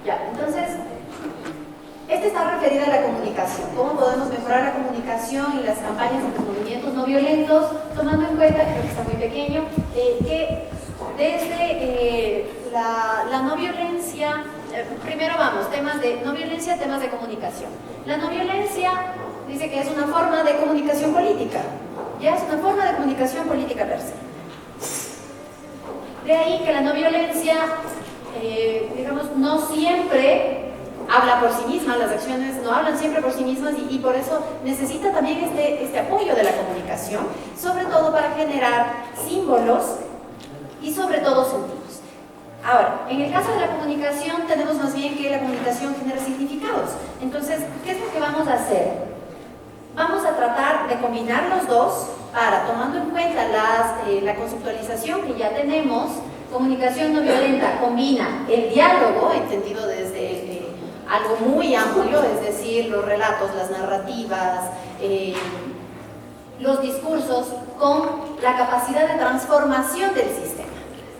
Ya, entonces, esta está referida a la comunicación. ¿Cómo podemos mejorar la comunicación y las campañas de los movimientos no violentos? Tomando en cuenta, creo que está muy pequeño, que desde la no violencia, primero vamos, temas de no violencia, temas de comunicación. La no violencia dice que es una forma de comunicación política, ya es una forma de comunicación política per se. De ahí que la no violencia, digamos, no siempre habla por sí misma, las acciones no hablan siempre por sí mismas y por eso necesita también este apoyo de la comunicación, sobre todo para generar símbolos y sobre todo sentidos. Ahora, en el caso de la comunicación tenemos más bien que la comunicación genera significados. Entonces, ¿qué es lo que vamos a hacer? Vamos a tratar de combinar los dos para, tomando en cuenta la conceptualización que ya tenemos, comunicación no violenta combina el diálogo, entendido desde algo muy amplio, es decir, los relatos, las narrativas, los discursos, con la capacidad de transformación del sistema.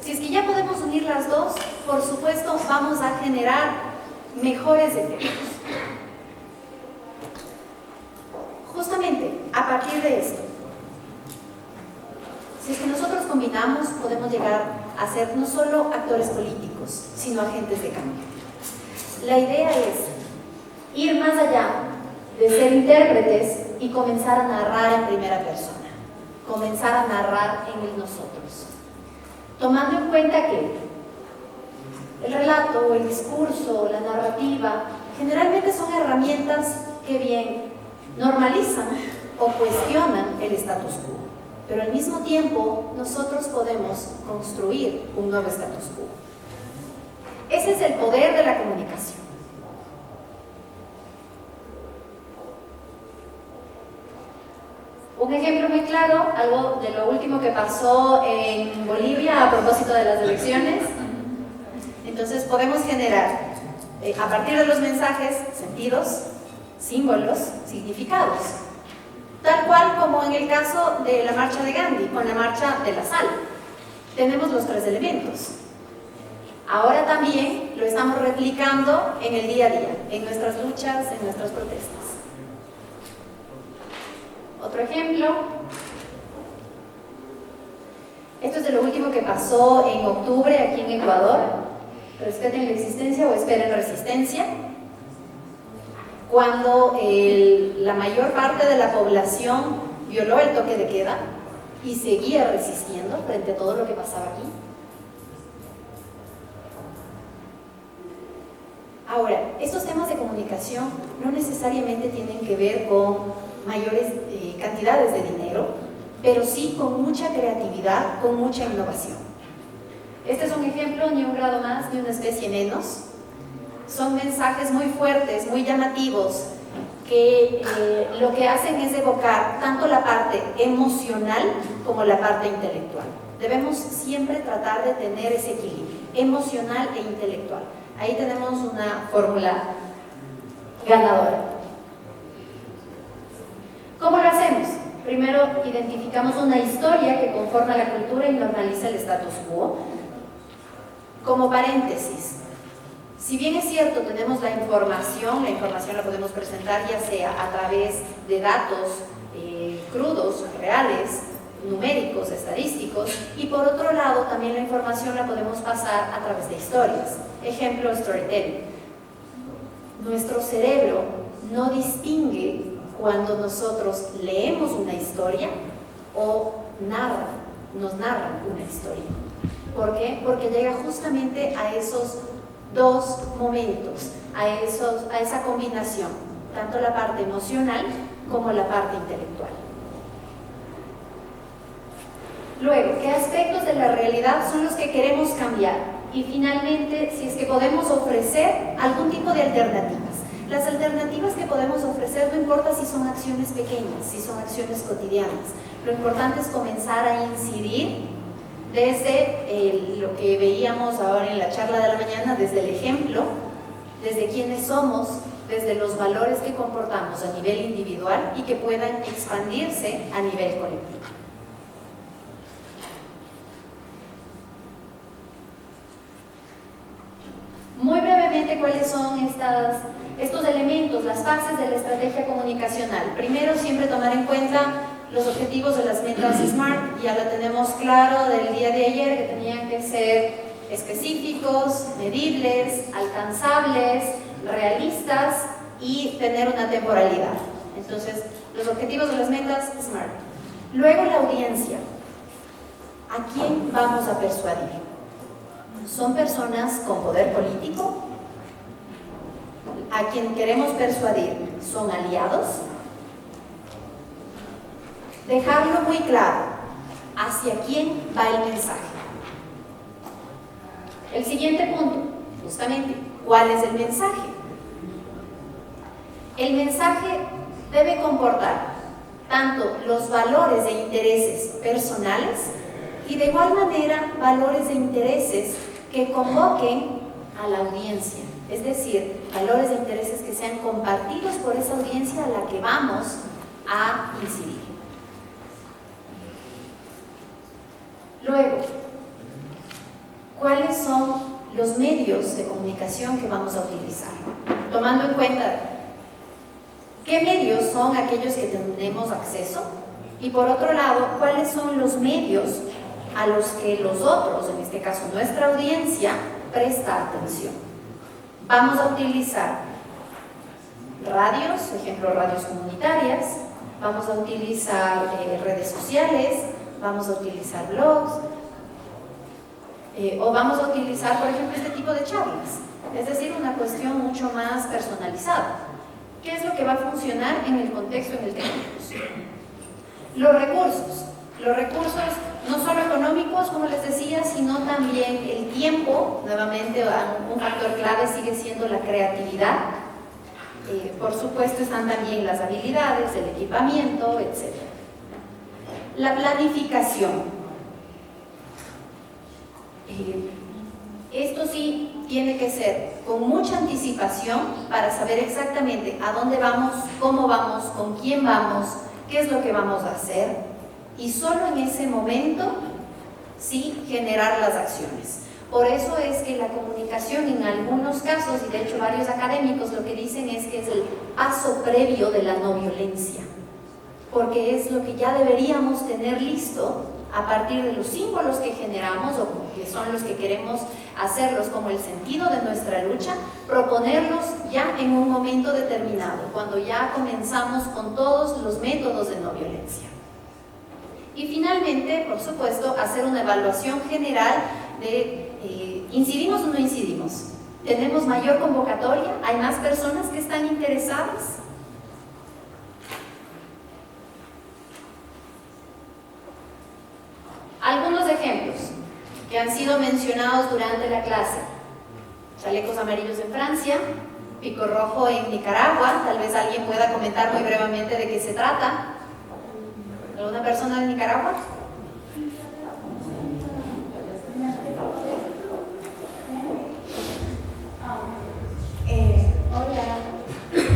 Si es que ya podemos unir las dos, por supuesto, vamos a generar mejores efectos. Justamente, a partir de esto, si es que nosotros combinamos, podemos llegar a ser no solo actores políticos, sino agentes de cambio. La idea es ir más allá de ser intérpretes y comenzar a narrar en primera persona, comenzar a narrar en el nosotros, tomando en cuenta que el relato, el discurso, la narrativa, generalmente son herramientas que bien normalizan o cuestionan el status quo, pero al mismo tiempo nosotros podemos construir un nuevo status quo. Ese es el poder de la comunicación. Un ejemplo muy claro, algo de lo último que pasó en Bolivia a propósito de las elecciones. Entonces podemos generar, a partir de los mensajes, sentidos, símbolos, significados. Tal cual como en el caso de la marcha de Gandhi, con la marcha de la sal. Tenemos los tres elementos. Ahora también lo estamos replicando en el día a día, en nuestras luchas, en nuestras protestas. Otro ejemplo. Esto es de lo último que pasó en octubre aquí en Ecuador. Respeten la existencia o esperen resistencia. Cuando la mayor parte de la población violó el toque de queda y seguía resistiendo frente a todo lo que pasaba aquí. Ahora, estos temas de comunicación no necesariamente tienen que ver con mayores cantidades de dinero, pero sí con mucha creatividad, con mucha innovación. Este es un ejemplo, ni un grado más, ni una especie menos. Son mensajes muy fuertes, muy llamativos, que lo que hacen es evocar tanto la parte emocional como la parte intelectual. Debemos siempre tratar de tener ese equilibrio, emocional e intelectual. Ahí tenemos una fórmula ganadora. ¿Cómo lo hacemos? Primero identificamos una historia que conforma la cultura y normaliza el status quo. Como paréntesis, si bien es cierto, tenemos la información la podemos presentar ya sea a través de datos crudos, reales, numéricos, estadísticos, y por otro lado también la información la podemos pasar a través de historias. Ejemplo, storytelling. Nuestro cerebro no distingue cuando nosotros leemos una historia o nos narran una historia. ¿Por qué? Porque llega justamente a esos dos momentos, a esa combinación, tanto la parte emocional como la parte intelectual. Luego, ¿qué aspectos de la realidad son los que queremos cambiar? Y finalmente, si es que podemos ofrecer algún tipo de alternativas. Las alternativas que podemos ofrecer no importa si son acciones pequeñas, si son acciones cotidianas. Lo importante es comenzar a incidir desde lo que veíamos ahora en la charla de la mañana, desde el ejemplo, desde quiénes somos, desde los valores que comportamos a nivel individual y que puedan expandirse a nivel colectivo. Muy brevemente rápidamente cuáles son estos elementos, las fases de la estrategia comunicacional. Primero, siempre tomar en cuenta los objetivos de las metas SMART. Ya lo tenemos claro del día de ayer, que tenían que ser específicos, medibles, alcanzables, realistas y tener una temporalidad. Entonces, los objetivos de las metas SMART. Luego, la audiencia. ¿A quién vamos a persuadir? ¿Son personas con poder político? ¿A quien queremos persuadir son aliados? Dejarlo muy claro, ¿hacia quién va el mensaje? El siguiente punto, justamente, ¿cuál es el mensaje? El mensaje debe comportar tanto los valores e intereses personales y de igual manera valores e intereses que convoquen a la audiencia, es decir, valores e intereses que sean compartidos por esa audiencia a la que vamos a incidir. Luego, ¿cuáles son los medios de comunicación que vamos a utilizar? Tomando en cuenta qué medios son aquellos que tenemos acceso y por otro lado, cuáles son los medios a los que los otros, en este caso nuestra audiencia, presta atención. Vamos a utilizar radios, ejemplo radios comunitarias, vamos a utilizar redes sociales, vamos a utilizar blogs, o vamos a utilizar, por ejemplo, este tipo de charlas, es decir, una cuestión mucho más personalizada. ¿Qué es lo que va a funcionar en el contexto en el que estamos? Los recursos no solo económicos, como les decía, sino también el tiempo. Nuevamente, un factor clave sigue siendo la creatividad. Por supuesto, están también las habilidades, el equipamiento, etc. La planificación. Esto sí tiene que ser con mucha anticipación para saber exactamente a dónde vamos, cómo vamos, con quién vamos, qué es lo que vamos a hacer. Y solo en ese momento sí generar las acciones. Por eso es que la comunicación en algunos casos, y de hecho varios académicos lo que dicen es que es el paso previo de la no violencia, porque es lo que ya deberíamos tener listo a partir de los símbolos que generamos o que son los que queremos hacerlos como el sentido de nuestra lucha, proponerlos ya en un momento determinado, cuando ya comenzamos con todos los métodos de no violencia. Y finalmente, por supuesto, hacer una evaluación general de ¿incidimos o no incidimos? ¿Tenemos mayor convocatoria? ¿Hay más personas que están interesadas? Algunos ejemplos que han sido mencionados durante la clase: chalecos amarillos en Francia, pico rojo en Nicaragua. Tal vez alguien pueda comentar muy brevemente de qué se trata. ¿Alguna persona de Nicaragua? Hola.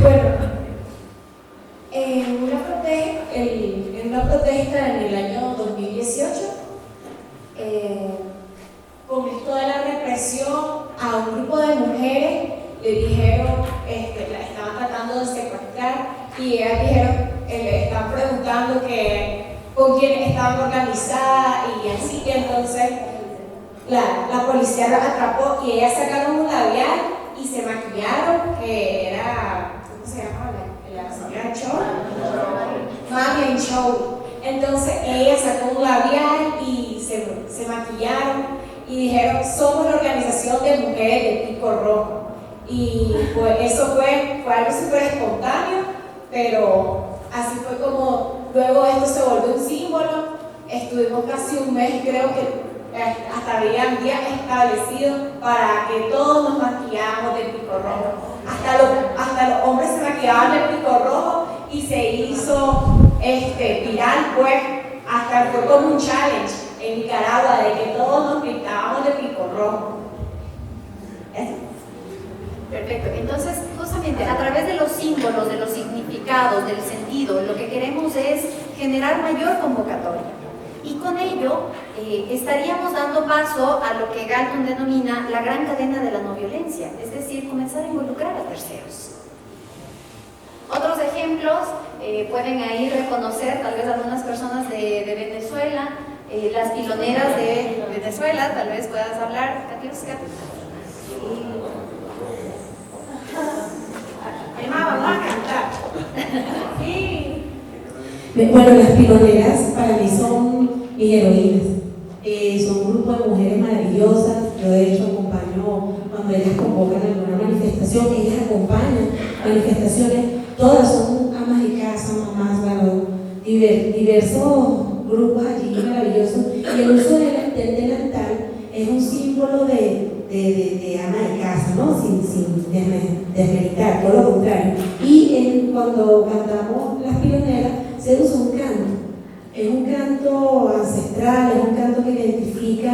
Bueno, en una protesta en el año 2018, con esto de la represión, a un grupo de mujeres le dijeron, la estaban tratando de secuestrar y ellas dijeron, le estaban preguntando con quién estaban organizadas y así, y entonces la policía las atrapó y ellas sacaron un labial y se maquillaron, que era, ¿cómo se llama? La show, Marilyn Show. Entonces ella sacó un labial y se maquillaron y dijeron, somos la organización de mujeres del Pico Rojo. Y pues eso fue algo súper espontáneo, pero así fue como luego esto se volvió un símbolo. Estuvimos casi un mes, creo que hasta habían días establecidos para que todos nos maquilláramos del Pico Rojo. Hasta los hombres se maquillaban del Pico Rojo y se hizo viral, pues, hasta fue como un challenge en Nicaragua de que todos nos pintábamos de Pico Rojo. Eso. Perfecto, entonces justamente a través de los símbolos, de los significados, del sentido, lo que queremos es generar mayor convocatoria. Y con ello estaríamos dando paso a lo que Galton denomina la gran cadena de la no violencia, es decir, comenzar a involucrar a terceros. Otros ejemplos pueden ahí reconocer tal vez algunas personas de Venezuela, las piloneras de Venezuela, tal vez puedas hablar, Katiuska. Vamos a cantar. Sí. Bueno, las piloneras para mí son mis heroínas. Son un grupo de mujeres maravillosas. Yo de hecho acompaño cuando ellas convocan alguna manifestación, ellas acompañan manifestaciones, todas son amas de casa, mamás, bueno, diversos grupos allí maravillosos. Y el uso del delantal es un símbolo de ama de casa, ¿no? Sin desmeritar, todo lo contrario. Y cuando cantamos las piloneras se usa un canto. Es un canto ancestral, es un canto que identifica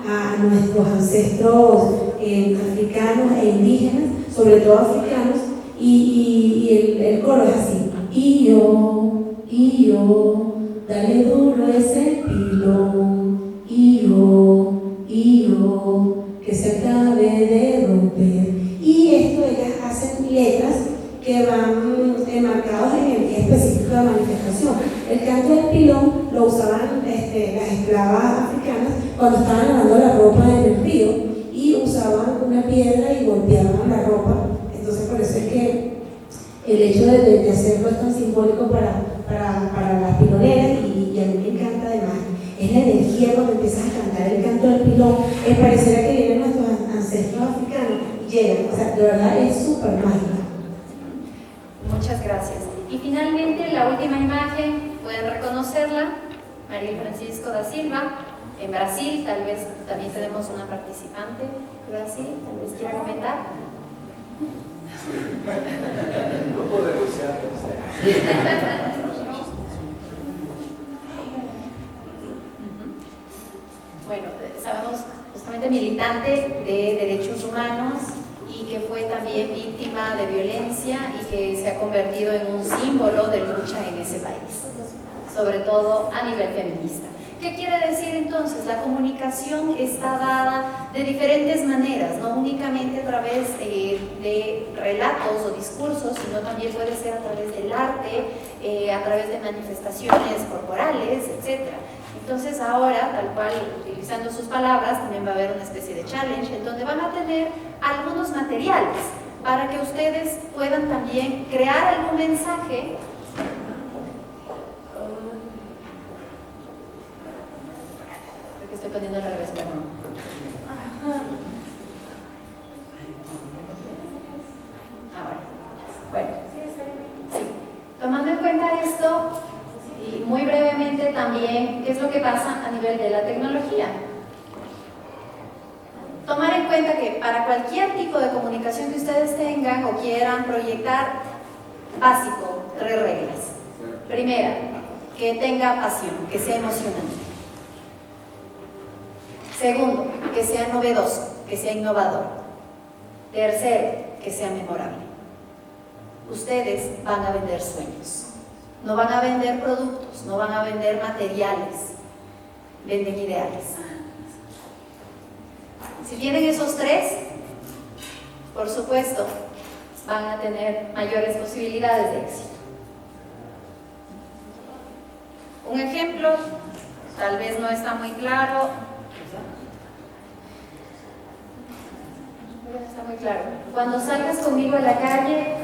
a nuestros ancestros africanos e indígenas, sobre todo africanos, y el coro es así. Y yo, dale duro ese pilón, y yo, que se acabe de romper. Y esto ellas hacen letras que van enmarcados en el día específico de manifestación. El canto del pilón lo usaban las esclavas africanas cuando estaban lavando la ropa en el río y usaban una piedra y golpeaban la ropa. Entonces por eso es que el hecho de hacerlo es tan simbólico para las piloneras y a mí me encanta además. Es la energía cuando empiezas a cantar el canto del pilón, pareciera que vienen nuestros ancestros africanos y llegan. O sea, de verdad es súper mágico. Muchas gracias. Y finalmente la última imagen, pueden reconocerla, Mariel Francisco da Silva, en Brasil. Tal vez también tenemos una participante de Brasil, tal vez quiera comentar. No puedo denunciar. Bueno, sabemos justamente militante de derechos humanos y que fue también víctima de violencia y que se ha convertido en un símbolo de lucha en ese país, sobre todo a nivel feminista. ¿Qué quiere decir entonces? La comunicación está dada de diferentes maneras, no únicamente a través de relatos o discursos, sino también puede ser a través del arte, a través de manifestaciones corporales, etc. Entonces ahora, tal cual, utilizando sus palabras, también va a haber una especie de challenge en donde van a tener algunos materiales para que ustedes puedan también crear algún mensaje. Creo que estoy poniendo la revés, ahora. Bueno, sí. Tomando en cuenta esto, y muy brevemente también, ¿qué es lo que pasa a nivel de la tecnología? Tomar en cuenta que para cualquier tipo de comunicación que ustedes tengan o quieran proyectar, básico, 3 reglas. Primera, que tenga pasión, que sea emocionante. Segundo, que sea novedoso, que sea innovador. Tercero, que sea memorable. Ustedes van a vender sueños. No van a vender productos, no van a vender materiales, venden ideales. Si tienen esos 3, por supuesto, van a tener mayores posibilidades de éxito. Un ejemplo, tal vez no está muy claro. Está muy claro. Cuando salgas conmigo a la calle,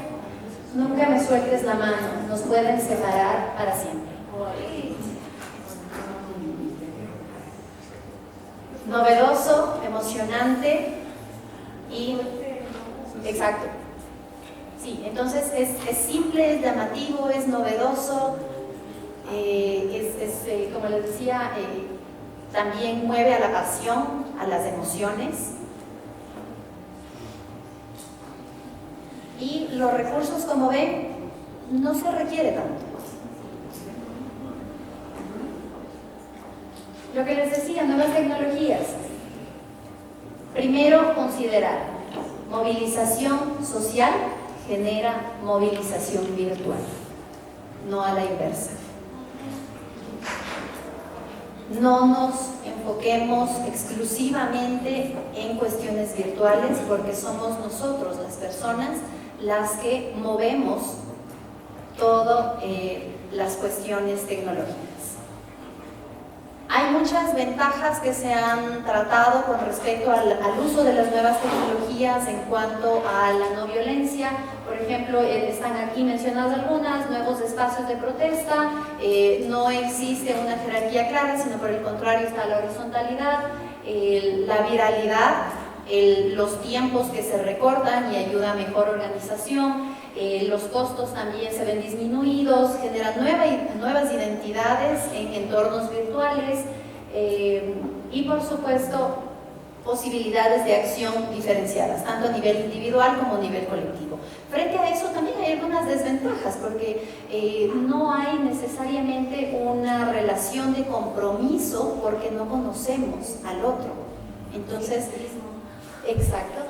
nunca me sueltes la mano, nos pueden separar para siempre. Novedoso, emocionante y exacto. Sí, entonces es simple, es llamativo, es novedoso, como les decía, también mueve a la pasión, a las emociones. Y los recursos, como ven, no se requiere tanto. Lo que les decía, nuevas tecnologías. Primero, considerar, movilización social genera movilización virtual, no a la inversa. no nos enfoquemos exclusivamente en cuestiones virtuales, porque somos nosotros, las personas, las que movemos todas las cuestiones tecnológicas. Hay muchas ventajas que se han tratado con respecto al uso de las nuevas tecnologías en cuanto a la no violencia. Por ejemplo, están aquí mencionadas algunas: nuevos espacios de protesta, no existe una jerarquía clara, sino por el contrario está la horizontalidad, la viralidad, los tiempos que se recortan y ayuda a mejor organización, los costos también se ven disminuidos, generan nuevas identidades en entornos virtuales y por supuesto posibilidades de acción diferenciadas, tanto a nivel individual como a nivel colectivo. Frente a eso también hay algunas desventajas, porque no hay necesariamente una relación de compromiso porque no conocemos al otro. Entonces, exacto,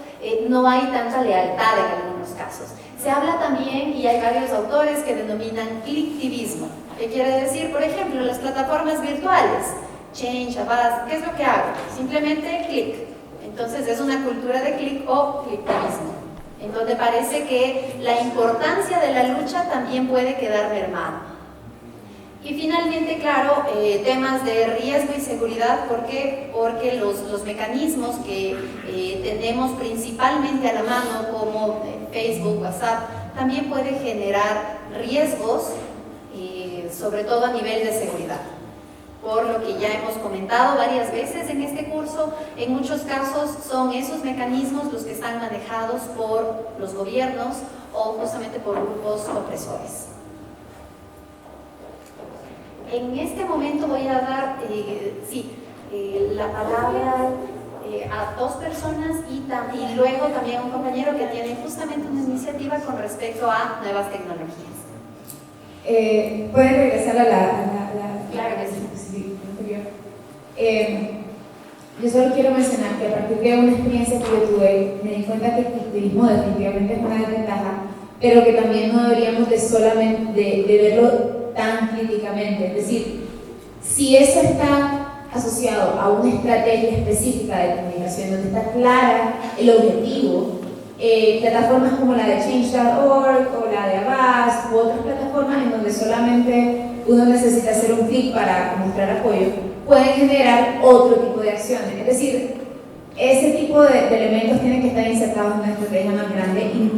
no hay tanta lealtad en algunos casos. Se habla también, y hay varios autores que denominan clictivismo, que quiere decir, por ejemplo, las plataformas virtuales, Change, Avast, ¿qué es lo que hago? Simplemente clic. Entonces es una cultura de clic o clictivismo, en donde parece que la importancia de la lucha también puede quedar mermada. Y finalmente, claro, temas de riesgo y seguridad, porque los mecanismos que tenemos principalmente a la mano, como Facebook, WhatsApp, también puede generar riesgos, sobre todo a nivel de seguridad. Por lo que ya hemos comentado varias veces en este curso, en muchos casos son esos mecanismos los que están manejados por los gobiernos o justamente por grupos opresores. En este momento voy a dar la palabra a dos personas y luego también a un compañero que tiene justamente una iniciativa con respecto a nuevas tecnologías. ¿Pueden regresar a la Claro que sí. Yo solo quiero mencionar que a partir de una experiencia que yo tuve, me di cuenta que el culturismo definitivamente es una desventaja, pero que también no deberíamos de verlo tan críticamente. Es decir, si eso está asociado a una estrategia específica de comunicación donde está clara el objetivo, plataformas como la de Change.org o la de Avast u otras plataformas en donde solamente uno necesita hacer un clic para mostrar apoyo, pueden generar otro tipo de acciones. Es decir, ese tipo de elementos tienen que estar insertados en una estrategia más grande y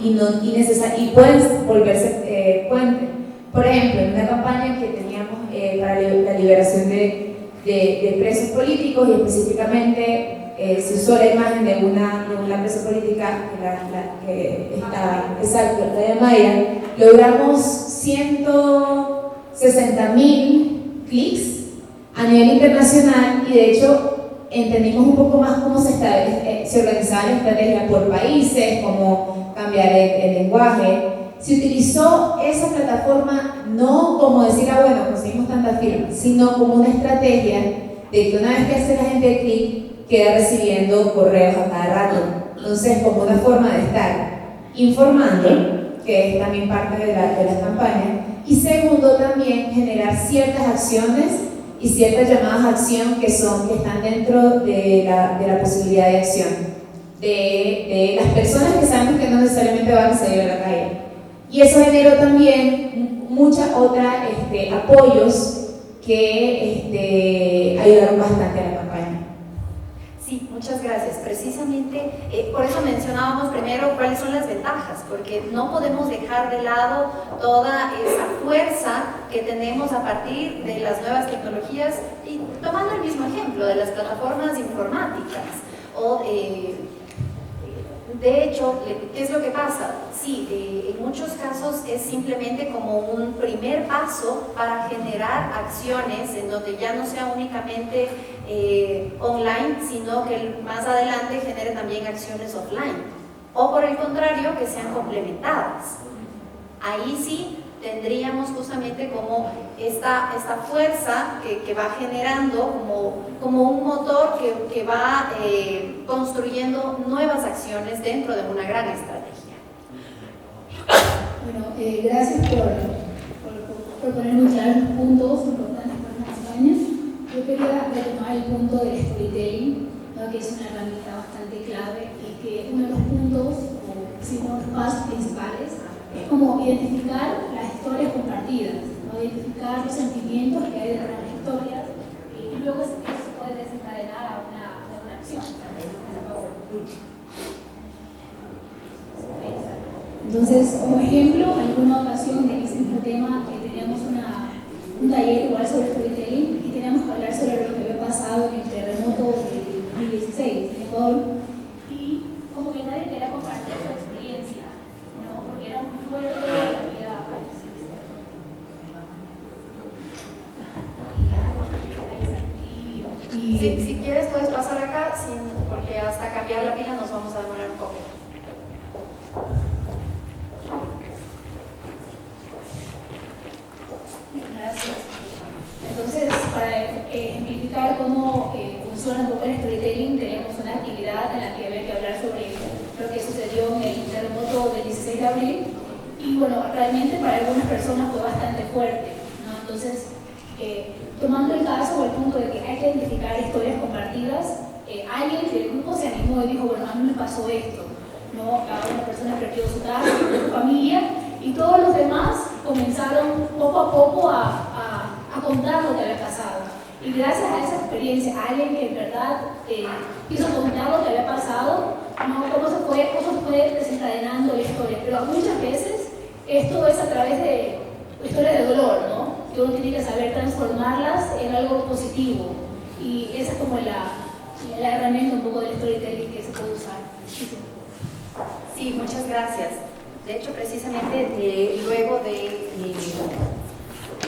pueden volverse puente. Por ejemplo, en una campaña que teníamos para la liberación de presos políticos, y específicamente se usó la imagen de una presa política que está, exacto, la de Maya, logramos 160.000 clics a nivel internacional, y de hecho entendimos un poco más cómo se organizaba la estrategia por países, cómo cambiar el lenguaje. Se utilizó esa plataforma no como decir, bueno, conseguimos tantas firmas, sino como una estrategia de que una vez que hace la gente clic, queda recibiendo correos a cada rato. Entonces, como una forma de estar informando, que es también parte de las campañas, y segundo, también generar ciertas acciones y ciertas llamadas a acción que están dentro de la posibilidad de acción de las personas que sabemos que no necesariamente van a salir a la calle. Y eso generó también muchas otras apoyos que ayudaron bastante a la campaña. Sí, muchas gracias. Precisamente por eso mencionábamos primero cuáles son las ventajas, porque no podemos dejar de lado toda esa fuerza que tenemos a partir de las nuevas tecnologías, y tomando el mismo ejemplo de las plataformas informáticas. De hecho, ¿qué es lo que pasa? Sí, en muchos casos es simplemente como un primer paso para generar acciones en donde ya no sea únicamente online, sino que más adelante genere también acciones offline. O por el contrario, que sean complementadas. Ahí sí tendríamos justamente como esta fuerza que va generando como un motor que va construyendo nuevas acciones dentro de una gran estrategia. Bueno, gracias por poner muy claros los puntos importantes para las campañas. Yo quería retomar el punto del storytelling, ¿no? Que es una herramienta bastante clave y que uno de los puntos, o si no los pasos principales, es como identificar las historias compartidas, ¿no? Identificar los sentimientos que hay detrás de las historias y luego eso puede desencadenar a una acción. Entonces, como ejemplo, en alguna ocasión en ese mismo tema teníamos un taller igual sobre storytelling y teníamos que hablar sobre lo que había pasado en el terremoto del 2016 en Ecuador y como que nadie quería compartir su experiencia, ¿no? Porque era muy fuerte la vida. Si quieres puedes pasar acá, porque hasta cambiar la pila nos vamos a demorar un poco. Gracias. Entonces, para ejemplificar cómo funciona un poco el storytelling, tenemos una actividad en la que había que hablar sobre lo que sucedió en el terremoto del 16 de abril y bueno, realmente para algunas personas fue bastante fuerte, ¿no? Entonces, tomando el caso o el punto de que hay que identificar historias compartidas, alguien del grupo se animó y dijo, bueno, a mí me pasó esto, ¿no? Cada una persona perdió su casa, su familia y todos los demás comenzaron poco a poco a contar lo que había pasado. Y gracias a esa experiencia, alguien que en verdad quiso contar lo que había pasado, ¿no? cómo se fue desencadenando la historia. Pero muchas veces esto es a través de historias de dolor, ¿no? Que uno tiene que saber transformarlas en algo positivo. Y esa es como la herramienta un poco del storytelling que se puede usar. Sí, muchas gracias. De hecho, precisamente luego de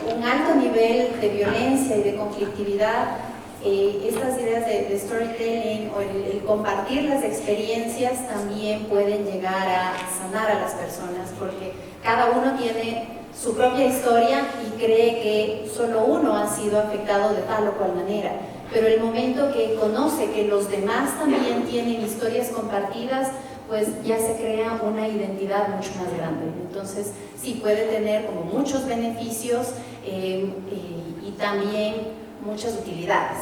un alto nivel de violencia y de conflictividad, estas ideas de storytelling o el compartir las experiencias también pueden llegar a sanar a las personas, porque cada uno tiene su propia historia y cree que solo uno ha sido afectado de tal o cual manera. Pero el momento que conoce que los demás también tienen historias compartidas, pues ya se crea una identidad mucho más grande. Entonces, sí, puede tener como muchos beneficios y también muchas utilidades.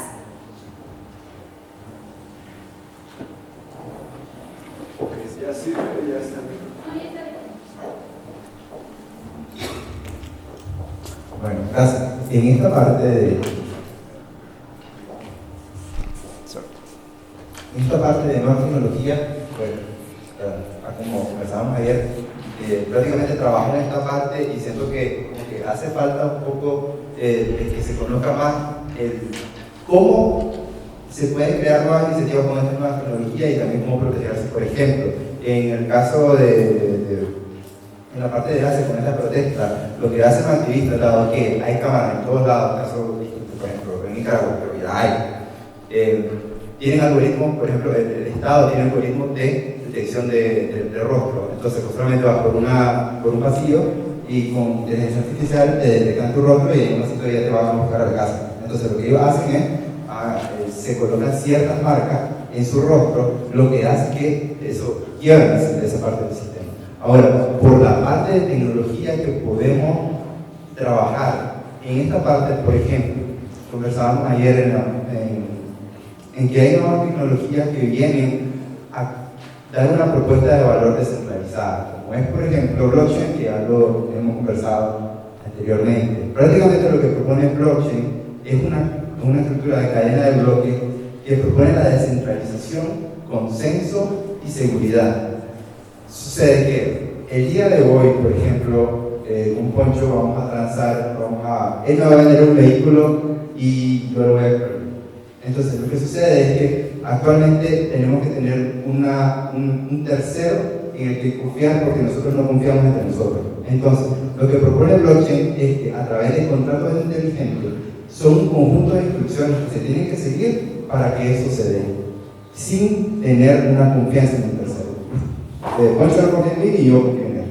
Ya sí, ya está. Bueno, gracias. En esta parte de nueva tecnología, bueno, como conversábamos ayer, prácticamente trabajo en esta parte y siento que hace falta un poco que se conozca más cómo se pueden crear nuevas iniciativas con esta nueva tecnología y también cómo protegerse. Por ejemplo, en el caso en la parte de ACE con esta protesta, lo que hacen los activistas, dado que hay cámaras en todos lados, caso, por ejemplo, en Nicaragua, pero ya hay, tienen algoritmos, por ejemplo, el Estado tiene algoritmos de detección de rostro. Entonces, solamente vas por un pasillo y con inteligencia artificial te detectan tu rostro y en un sitio ya te van a buscar a la casa. Entonces, lo que ellos hacen es, se colocan ciertas marcas en su rostro, lo que hace que eso quiebra esa parte del sistema. Ahora, por la parte de tecnología que podemos trabajar, en esta parte, por ejemplo, conversábamos ayer en que hay nuevas tecnologías que vienen a dar una propuesta de valor descentralizada, como es, por ejemplo, blockchain, que ya lo hemos conversado anteriormente. Prácticamente lo que propone blockchain es una estructura de cadena de bloques que propone la descentralización, consenso y seguridad. Sucede que el día de hoy, por ejemplo, con Poncho vamos a transar, él me va a vender un vehículo y yo lo voy a comprar. Entonces, lo que sucede es que actualmente tenemos que tener un tercero en el que confiar porque nosotros no confiamos entre nosotros. Entonces, lo que propone blockchain es que a través de contratos inteligentes son un conjunto de instrucciones que se tienen que seguir para que eso se dé, sin tener una confianza en un tercero. Poncho lo confía en mí y yo confío en él.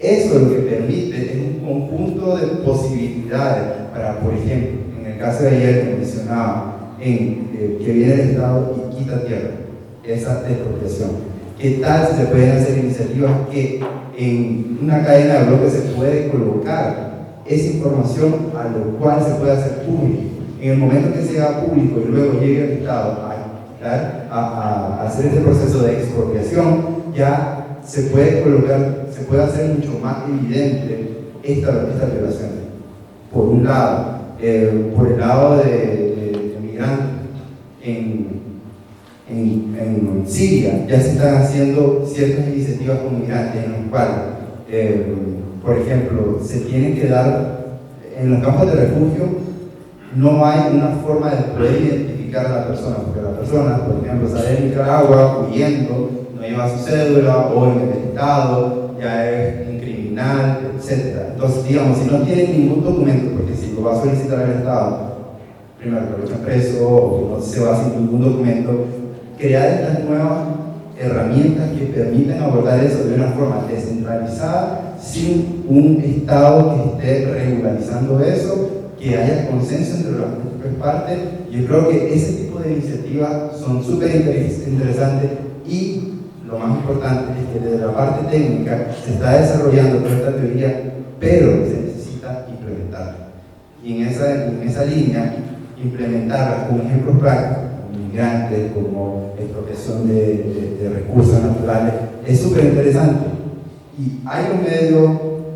Eso lo que permite es un conjunto de posibilidades para, por ejemplo, en el caso de ayer que mencionaba, que viene el Estado y quita tierra, esa expropiación. ¿Qué tal si se pueden hacer iniciativas que en una cadena de bloques se puede colocar esa información a lo cual se puede hacer público? En el momento que sea público y luego llegue al Estado a hacer este proceso de expropiación, ya se puede colocar, se puede hacer mucho más evidente esta violación. Por un lado, por el lado de migrantes, en Siria ya se están haciendo ciertas iniciativas con migrantes en los cuales, por ejemplo, se tienen que dar, en los campos de refugio no hay una forma de poder identificar a la persona, porque la persona, por ejemplo, sale de Nicaragua huyendo, no lleva su cédula o en el estado, ya es un criminal, etc. Entonces, digamos, si no tiene ningún documento, porque si lo va a solicitar el Estado, primero que lo echen preso o que no se va sin ningún documento, crear estas nuevas herramientas que permitan abordar eso de una forma descentralizada, sin un Estado que esté regularizando eso, que haya consenso entre las múltiples partes. Yo creo que ese tipo de iniciativas son súper interesantes y lo más importante es que desde la parte técnica se está desarrollando toda esta teoría, pero se necesita implementarla. Y en esa línea, implementarla con ejemplos prácticos, como migrantes, como expropiación de recursos naturales, es súper interesante. Y hay los medios,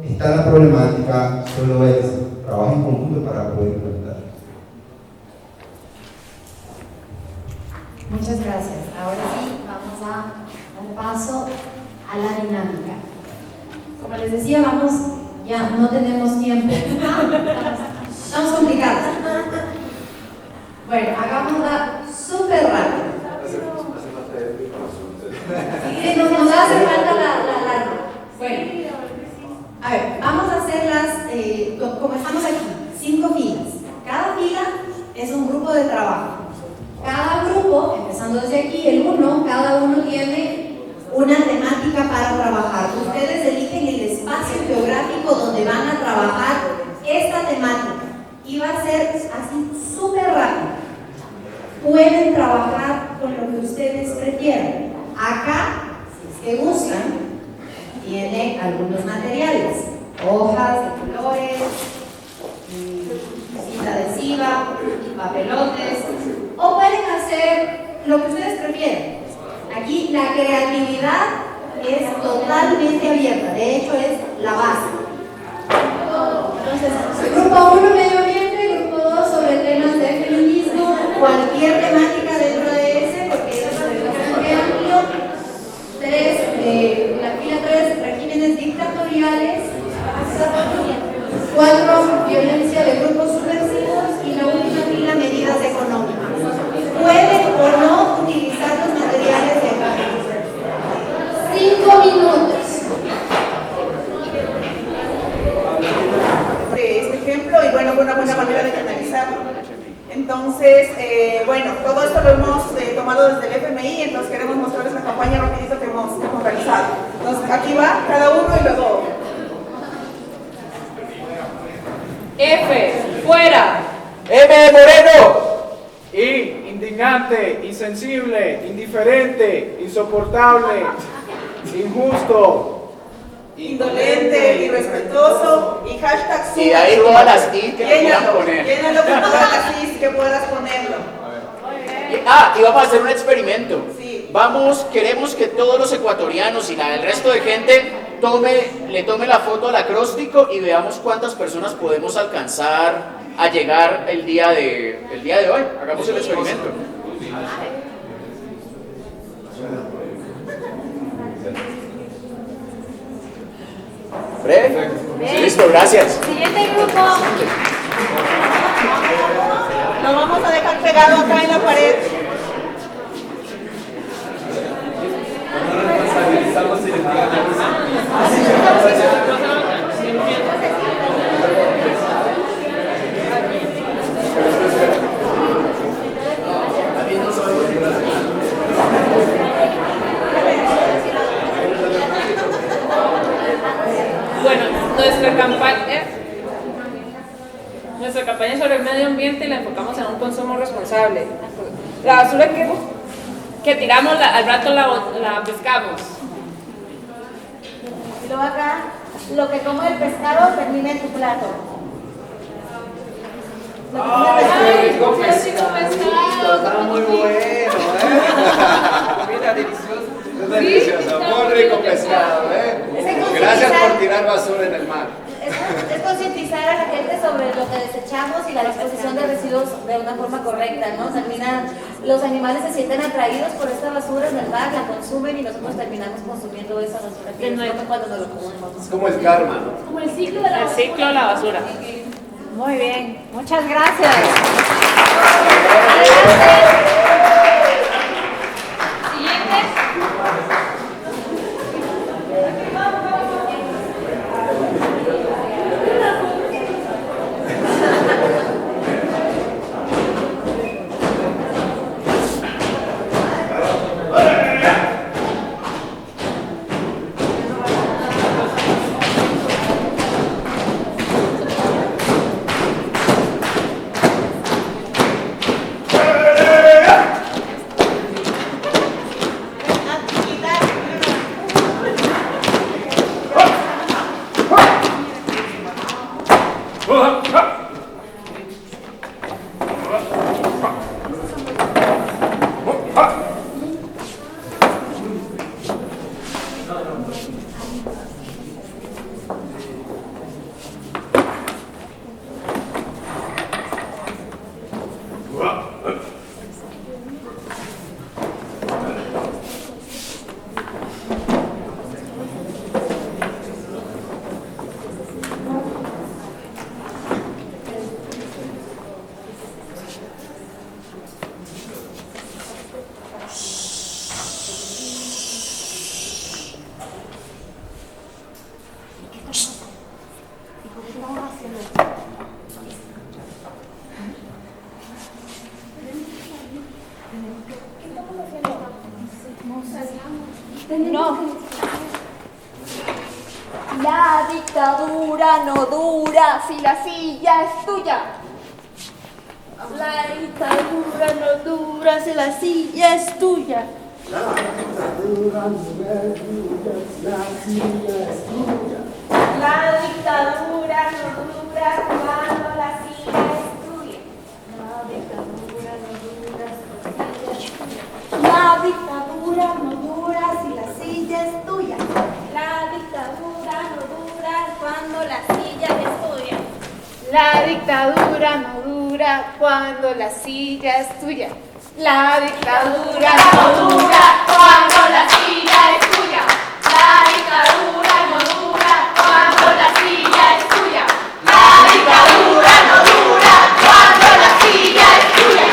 está la problemática, solo es trabajo en conjunto para poder implementar. Muchas gracias. Ahora sí, vamos a dar paso a la dinámica. Como les decía, ya no tenemos tiempo. Estamos complicados. Bueno, hagámosla súper rápido. Nos hace falta la alarma. Bueno, a ver, vamos a hacerlas, como estamos aquí, 5 filas. Cada fila es un grupo de trabajo. Cada grupo, empezando desde aquí, el 1, cada uno tiene una temática para trabajar. Ustedes eligen el espacio geográfico donde van a trabajar esta temática. Y va a ser así súper rápido. Pueden trabajar con lo que ustedes prefieran. Acá, si es que gustan, tiene algunos materiales, hojas de colores, cinta adhesiva, papelotes, o pueden hacer lo que ustedes prefieran. Aquí la creatividad es totalmente abierta, de hecho es la base. Entonces, grupo 1, medio ambiente, grupo 2, sobre temas de feminismo, cualquier temática dentro de ese, porque eso es bastante amplio. 3, la fila 3, regímenes dictatoriales. 4, violencia de grupos subversivos. Y la última fila, medidas económicas. Pueden o no utilizar los materiales de acá. 5 minutos. Este ejemplo, y bueno, fue una buena manera de canalizarlo. Entonces, bueno, todo esto lo hemos tomado desde el FMI, entonces queremos mostrarles la campaña rapidito que hemos realizado. Entonces, aquí va cada uno y luego. F, fuera. M de Moreno. I, indignante, insensible, indiferente, insoportable, injusto, Indolente, irrespetuoso y hashtag y de ahí todas las I que quieran poner. Llénalo con todas las I que puedas ponerlo. Y vamos a hacer un experimento. Sí. Queremos que todos los ecuatorianos y el resto de gente le tome la foto al acróstico y veamos cuántas personas podemos alcanzar a llegar el día de hoy. Hagamos el experimento. ¿Breve? Listo, gracias. Siguiente grupo. Lo vamos a dejar pegado acá en la pared. Bueno, nuestra campaña sobre el medio ambiente la enfocamos en un consumo responsable. La basura que tiramos al rato la pescamos. Y luego acá, lo que como el pescado termina en tu plato. ¡Ay, qué rico pescado! Está muy bueno, Comida deliciosa. Es deliciosa, muy rico pescado, Gracias por tirar basura en el mar. Es concientizar a la gente sobre lo que desechamos y la disposición de residuos de una forma correcta, ¿no? Terminan, los animales se sienten atraídos por esta basura en el mar, la consumen y nosotros terminamos consumiendo esa basura que no cuando nos lo comemos. Es como el karma, ¿no? Como el ciclo de la basura. El ciclo de la basura. Muy bien, muchas gracias. Siguiente. No. La dictadura no dura si la silla es tuya. La dictadura no dura si la silla es tuya. La dictadura no dura si la silla es tuya. La dictadura no dura cuando la silla es tuya. La dictadura no dura si la silla es tuya. La dictadura no dura cuando la silla es tuya. La dictadura no dura cuando la silla es tuya. La dictadura no dura cuando la silla es tuya. La dictadura no dura cuando la silla es tuya. La dictadura no dura cuando la silla es tuya.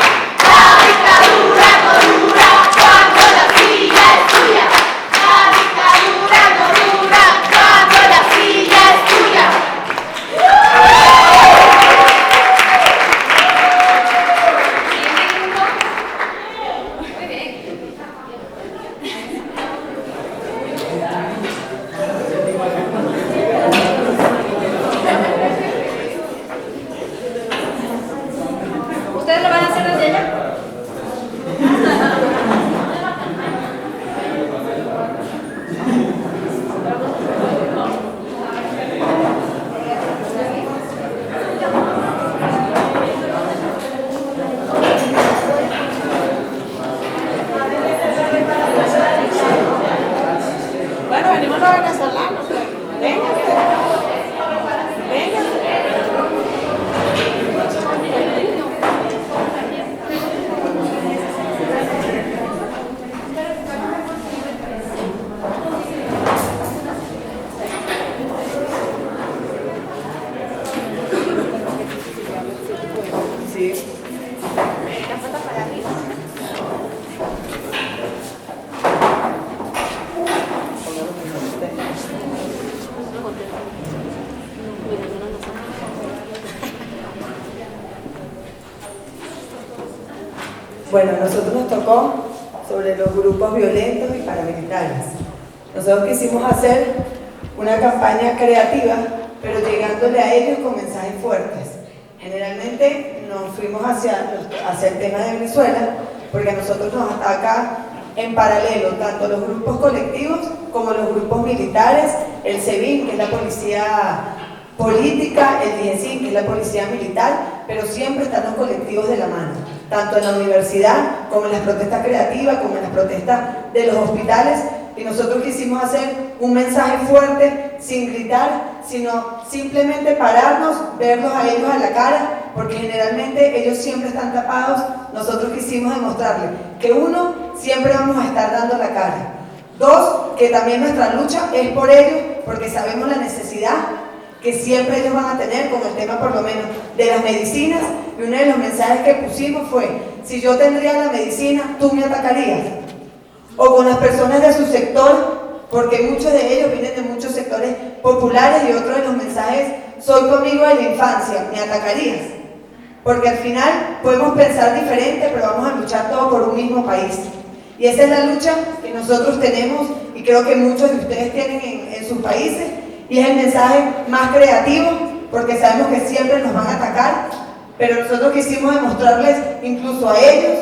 La dictadura no dura cuando la silla es tuya. La dictadura no dura cuando la silla es tuya. ¿Ustedes lo van a hacer desde allá? Bueno, venimos los venezolanos. Venga. Venga. Sí. Bueno, a nosotros nos tocó sobre los grupos violentos y paramilitares. Nosotros quisimos hacer una campaña creativa, pero llegándole a ellos con mensajes fuertes. Generalmente nos fuimos hacia el tema de Venezuela, porque a nosotros nos ataca en paralelo tanto los grupos colectivos como los grupos militares, el SEBIN, que es la policía política, el DIESIN, que es la policía militar, pero siempre están los colectivos de la mano, tanto en la universidad como en las protestas creativas, como en las protestas de los hospitales. Y nosotros quisimos hacer un mensaje fuerte, sin gritar, sino simplemente pararnos, verlos a ellos a la cara, porque generalmente ellos siempre están tapados. Nosotros quisimos demostrarles que uno, siempre vamos a estar dando la cara. Dos, que también nuestra lucha es por ellos, porque sabemos la necesidad que siempre ellos van a tener con el tema, por lo menos, de las medicinas. Y uno de los mensajes que pusimos fue: si yo tendría la medicina, ¿tú me atacarías? O con las personas de su sector, porque muchos de ellos vienen de muchos sectores populares, y otro de los mensajes: soy tu amigo de la infancia, ¿me atacarías? Porque al final podemos pensar diferente, pero vamos a luchar todos por un mismo país. Y esa es la lucha que nosotros tenemos, y creo que muchos de ustedes tienen en sus países, y es el mensaje más creativo, porque sabemos que siempre nos van a atacar, pero nosotros quisimos demostrarles, incluso a ellos,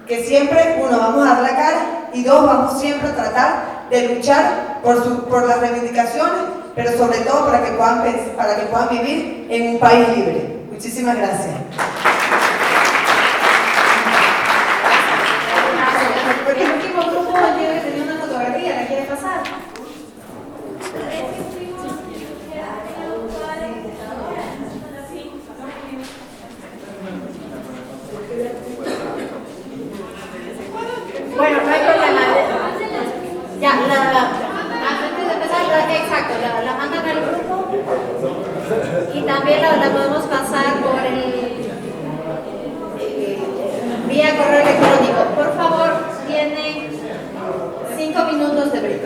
que siempre, uno, vamos a dar la cara, y dos, vamos siempre a tratar de luchar por las reivindicaciones, pero sobre todo para que puedan vivir en un país libre. Muchísimas gracias. El último grupo tenía una fotografía, ¿la quiere pasar? Bueno, no hay problema. Ya, antes de empezar, exacto, la mandan al grupo y también la podemos pasar por vía correo electrónico. Por favor, tienen 5 minutos de break.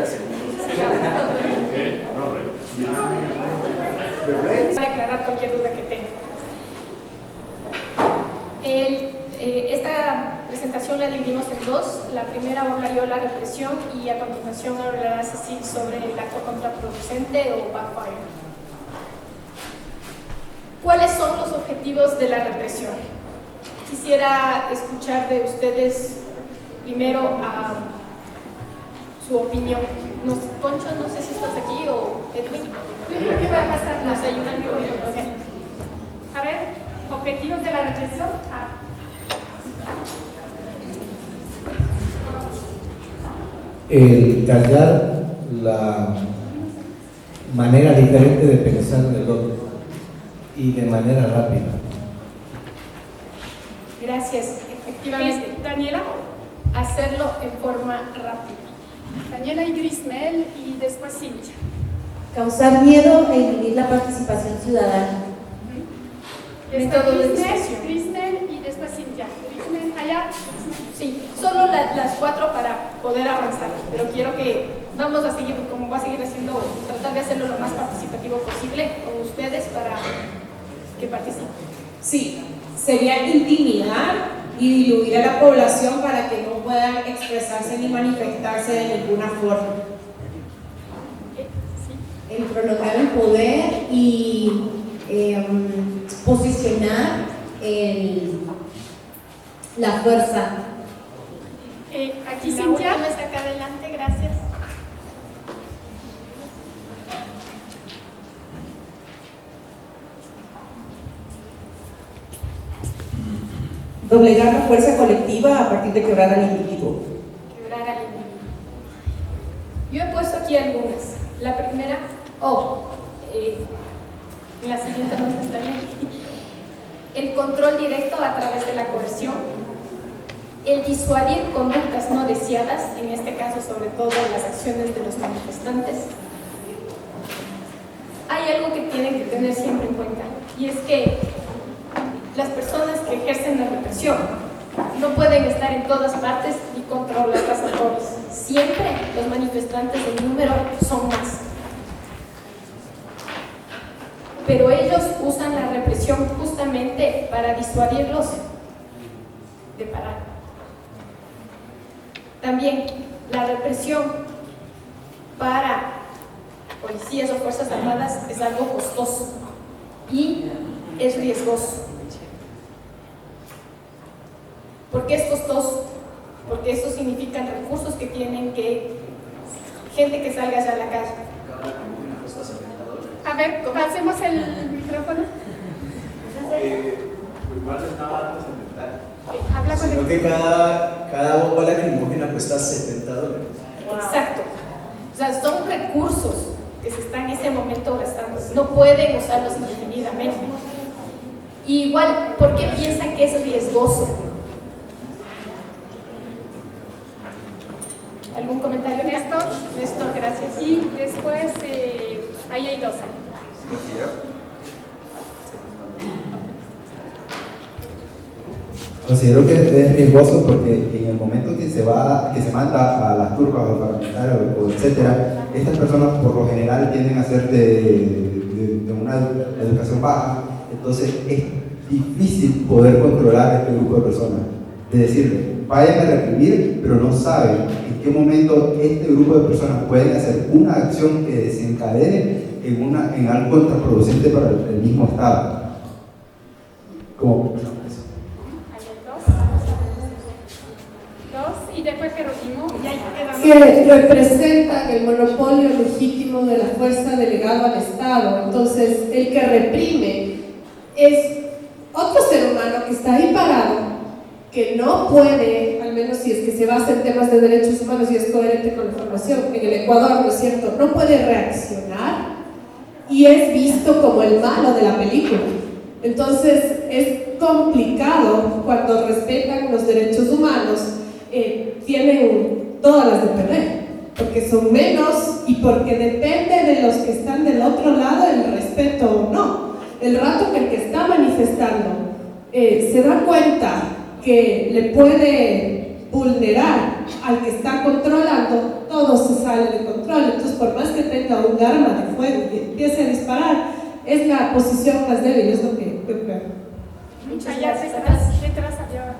Para aclarar cualquier duda que tenga. Esta presentación la dividimos en dos. La primera abordaría la represión y a continuación hablará Cecil sobre el acto contraproducente o backfire. ¿Cuáles son los objetivos de la represión? Quisiera escuchar de ustedes primero su opinión. Concho, no sé si estás aquí, o Edwin. ¿Qué va a pasar? Nos ayudan. A ver, objetivos de la represión. El callar la manera diferente de pensar del otro y de manera rápida. Gracias. Efectivamente. Daniela, hacerlo en forma rápida. Daniela y Grismel, y después Cintia. Causar miedo e inhibir la participación ciudadana. Método de discusión. Grismel y después Cintia. Grismel, allá. Sí, solo las 4 para poder avanzar, pero quiero que vamos a seguir, como va a seguir haciendo, tratar de hacerlo lo más participativo posible con ustedes para que participen. Sí, sería intimidar y diluir a la población para que no puedan expresarse ni manifestarse de ninguna forma. El prolongar el poder y posicionar la fuerza. Aquí Cintia está acá adelante, gracias. Doblegar la fuerza colectiva a partir de quebrar al individuo. Quebrar al individuo. Yo he puesto aquí algunas. La primera, la siguiente no está bien. El control directo a través de la coerción. El disuadir conductas no deseadas, en este caso sobre todo las acciones de los manifestantes. Hay algo que tienen que tener siempre en cuenta, y es que las personas que ejercen la represión no pueden estar en todas partes y controlarlas a todos. Siempre los manifestantes en número son más. Pero ellos usan la represión justamente para disuadirlos de parar. También la represión para policías o fuerzas armadas es algo costoso y es riesgoso. ¿Por qué es costoso? Porque eso significa recursos que tienen que gente que salga hacia la calle. A ver, pasemos el micrófono. igual no es nada trascendental. Habla con Sino que cada bomba lacrimógena cuesta $70. Exacto. O sea, son recursos que se están en ese momento gastando. No pueden usarlos indefinidamente. Y igual, ¿por qué piensan que es riesgoso? ¿Algún comentario? Néstor, gracias. Y después, ahí hay dos. Considero que es riesgoso porque en el momento que se manda a las turcas o parlamentarios o etcétera, estas personas por lo general tienden a ser de una educación baja, entonces es difícil poder controlar a este grupo de personas, de decirle, vayan a reprimir, pero no saben en qué momento este grupo de personas pueden hacer una acción que desencadene en algo contraproducente para el mismo Estado. Como Y después Jerónimo, y ahí que representan el monopolio legítimo de la fuerza delegado al Estado. Entonces, el que reprime es otro ser humano que está ahí parado, que no puede, al menos si es que se basa en temas de derechos humanos y es coherente con la formación, en el Ecuador, ¿no es cierto?, no puede reaccionar y es visto como el malo de la película. Entonces, es complicado cuando respetan los derechos humanos. Tienen todas las de perder, porque son menos y porque depende de los que están del otro lado el respeto o no. El rato que el que está manifestando se da cuenta que le puede vulnerar al que está controlando, todo se sale de control. Entonces, por más que tenga un arma de fuego y empiece a disparar, es la posición más débil, es lo que yo creo. allá detrás había...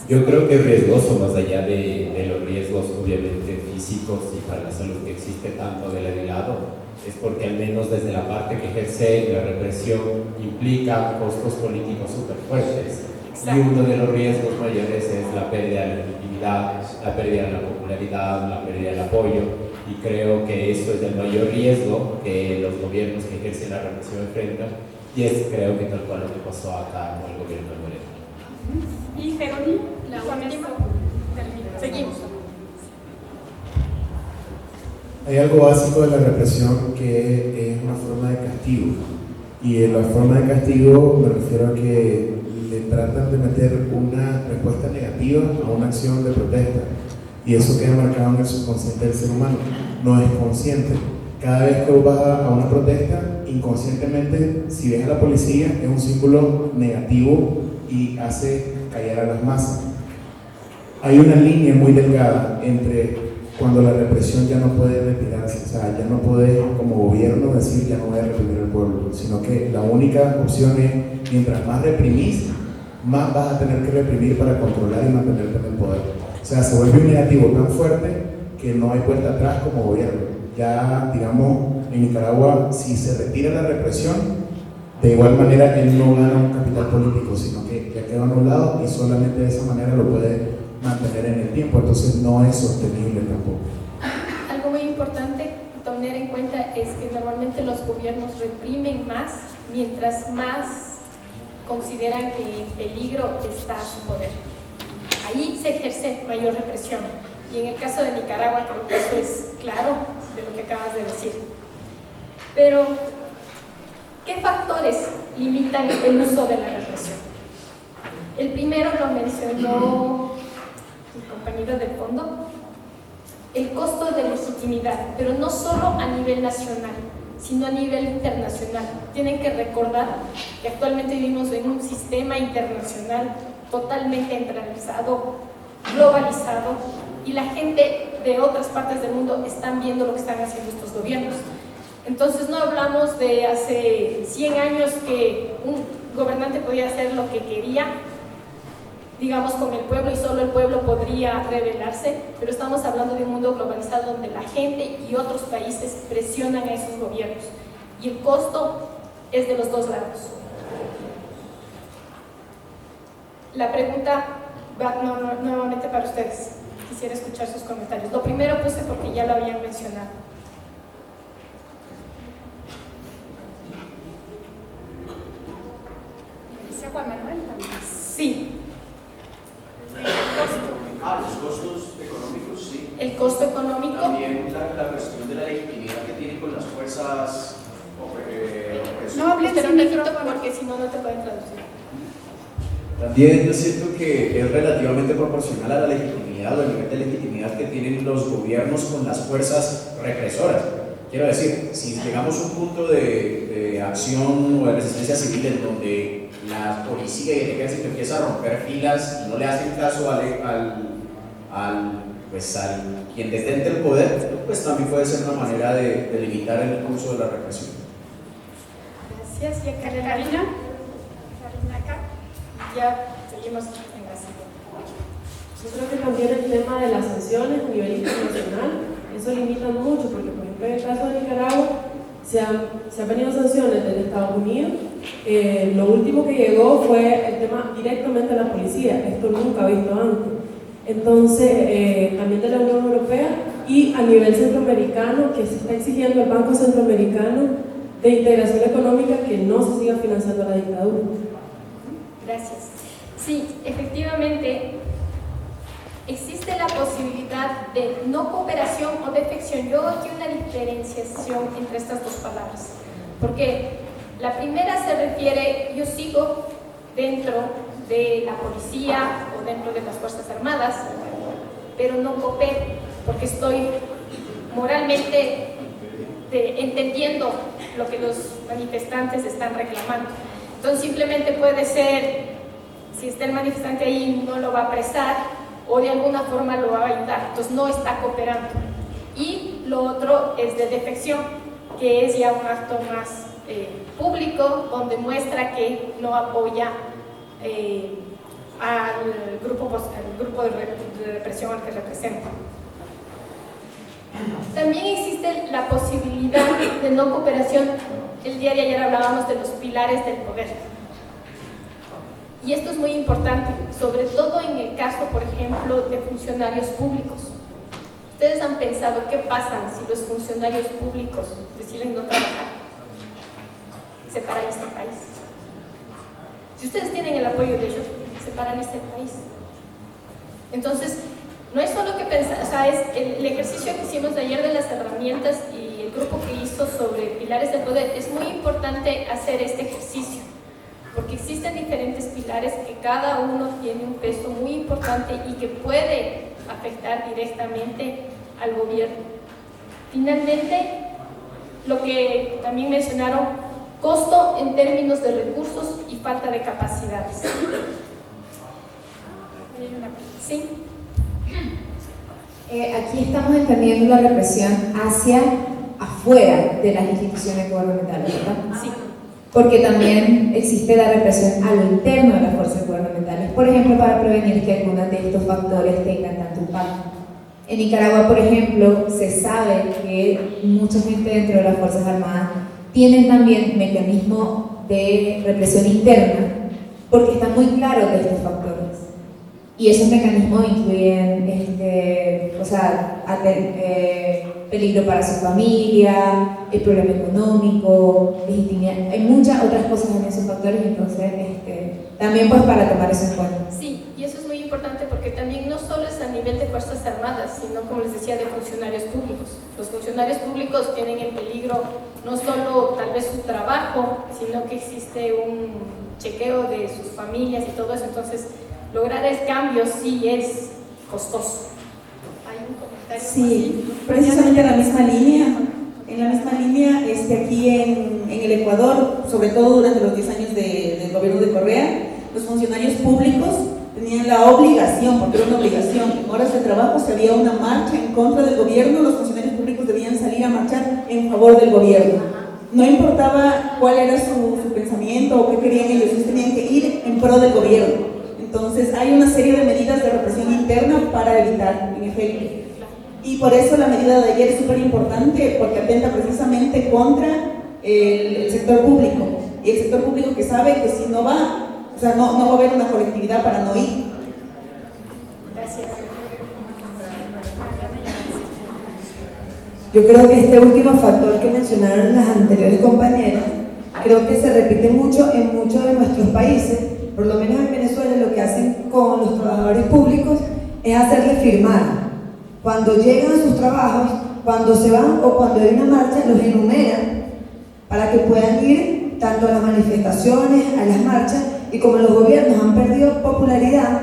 Yo creo que es riesgoso, más allá de los riesgos obviamente físicos y para la salud que existe tanto de lado, es porque al menos desde la parte que ejerce la represión implica costos políticos súper fuertes. Y uno de los riesgos mayores es la pérdida de la legitimidad, la pérdida de la popularidad, la pérdida del apoyo, y creo que eso es el mayor riesgo que los gobiernos que ejercen la represión enfrentan, y es creo que tal cual lo que pasó acá con el gobierno de Moreno. Y Jerónimo, con esto seguimos. Hay algo básico de la represión que es una forma de castigo, y en la forma de castigo me refiero a que le tratan de meter una respuesta negativa a una acción de protesta, y eso queda marcado en el subconsciente del ser humano, no es consciente. Cada vez que vos vas a una protesta, inconscientemente, si ves a la policía, es un símbolo negativo y hace callar a las masas. Hay una línea muy delgada entre cuando la represión ya no puede retirarse, o sea, ya no puedes como gobierno decir ya no voy a reprimir al pueblo, sino que la única opción es, mientras más reprimís, más vas a tener que reprimir para controlar y mantenerte en el poder. O sea, se vuelve un negativo tan fuerte que no hay vuelta atrás como gobierno. Ya, digamos, en Nicaragua, si se retira la represión, de igual manera él no gana un capital político, sino que ya queda anulado y solamente de esa manera lo puede mantener en el tiempo, entonces no es sostenible tampoco. Algo muy importante tener en cuenta es que normalmente los gobiernos reprimen más mientras más consideran que en peligro está su poder. Ahí se ejerce mayor represión, y en el caso de Nicaragua creo que eso es claro de lo que acabas de decir. Pero, ¿qué factores limitan el uso de la represión? El primero lo mencionó mi compañero del fondo, el costo de legitimidad, pero no solo a nivel nacional, sino a nivel internacional. Tienen que recordar que actualmente vivimos en un sistema internacional totalmente centralizado, globalizado, y la gente de otras partes del mundo están viendo lo que están haciendo estos gobiernos. Entonces no hablamos de hace 100 años que un gobernante podía hacer lo que quería, digamos, con el pueblo, y solo el pueblo podría rebelarse, pero estamos hablando de un mundo globalizado donde la gente y otros países presionan a esos gobiernos, y el costo es de los dos lados. La pregunta va nuevamente para ustedes. Quisiera escuchar sus comentarios. Lo primero puse porque ya lo habían mencionado. Juan Manuel también. Sí. Los costos económicos, sí. El costo económico. También la cuestión de la legitimidad que tiene con las fuerzas No hables sin micrófono porque si no, no te pueden traducir. También yo siento que es relativamente proporcional a la legitimidad o el nivel de legitimidad que tienen los gobiernos con las fuerzas represoras. Quiero decir, si llegamos a un punto de acción o de resistencia civil en donde la policía y el ejército empieza a romper filas y no le hacen caso al quien detente el poder, pues también puede ser una manera de limitar el curso de la represión. Gracias. ¿Y a Carolina? Ya seguimos en la siguiente. Yo creo que también el tema de las sanciones a nivel internacional, eso limita mucho, porque por ejemplo en el caso de Nicaragua se han venido sanciones desde Estados Unidos. Lo último que llegó fue el tema directamente a la policía, esto nunca visto antes. Entonces, también de la Unión Europea y a nivel centroamericano, que se está exigiendo el Banco Centroamericano de Integración Económica que no se siga financiando la dictadura. Gracias. Sí, efectivamente, existe la posibilidad de no cooperación o defección. Yo hago aquí una diferenciación entre estas dos palabras, porque la primera se refiere, yo sigo dentro de la policía o dentro de las Fuerzas Armadas, pero no coopero, porque estoy moralmente entendiendo lo que los manifestantes están reclamando. Entonces simplemente puede ser, si está el manifestante ahí, no lo va a apresar o de alguna forma lo va a ayudar, entonces no está cooperando. Y lo otro es de defección, que es ya un acto más público, donde muestra que no apoya al grupo de represión al que representa. También existe la posibilidad de no cooperación. El día de ayer hablábamos de los pilares del poder. Y esto es muy importante, sobre todo en el caso, por ejemplo, de funcionarios públicos. ¿Ustedes han pensado qué pasa si los funcionarios públicos deciden no trabajar? Se paran este país. Si ustedes tienen el apoyo de ellos, se paran este país. Entonces, no es solo que pensar, o sea, es el ejercicio que hicimos de ayer de las herramientas y el grupo que hizo sobre pilares del poder. Es muy importante hacer este ejercicio, porque existen diferentes pilares que cada uno tiene un peso muy importante y que puede afectar directamente al gobierno. Finalmente, lo que también mencionaron, costo en términos de recursos y falta de capacidades. ¿Sí? Aquí estamos entendiendo la represión hacia afuera de las instituciones gubernamentales, ¿verdad? Sí. Porque también existe la represión a lo interno de las fuerzas gubernamentales, por ejemplo, para prevenir que algunos de estos factores tengan tanto impacto. En Nicaragua, por ejemplo, se sabe que mucha gente dentro de las Fuerzas Armadas tienen también mecanismos de represión interna, porque están muy claros de estos factores. Y esos mecanismos incluyen peligro para su familia, el problema económico, legitimidad. Hay muchas otras cosas en esos factores, entonces también pues para tomar eso en cuenta. Sí, y eso es muy importante porque también no solo es a nivel de Fuerzas Armadas, sino, como les decía, de funcionarios públicos. Los funcionarios públicos tienen en peligro no solo tal vez su trabajo, sino que existe un chequeo de sus familias y todo eso. Entonces, lograr el cambio sí es costoso. ¿Hay un comentario? Sí, precisamente en la misma línea. Aquí en el Ecuador, sobre todo durante los 10 años del gobierno de Correa, los funcionarios públicos tenían la obligación, porque era una obligación, en horas de trabajo, si había una marcha en contra del gobierno, los funcionarios públicos debían salir a marchar en favor del gobierno. No importaba cuál era su pensamiento o qué querían ellos tenían que ir en pro del gobierno. Entonces hay una serie de medidas de represión interna para evitar, en efecto. Y por eso la medida de ayer es súper importante, porque atenta precisamente contra el sector público. Y el sector público que sabe que si no va, o sea, no va a haber una colectividad para no ir. Gracias. Yo creo que este último factor que mencionaron las anteriores compañeras, creo que se repite mucho en muchos de nuestros países, por lo menos en Venezuela, lo que hacen con los trabajadores públicos es hacerles firmar. Cuando llegan a sus trabajos, cuando se van o cuando hay una marcha, los enumeran para que puedan ir tanto a las manifestaciones, a las marchas, y como los gobiernos han perdido popularidad,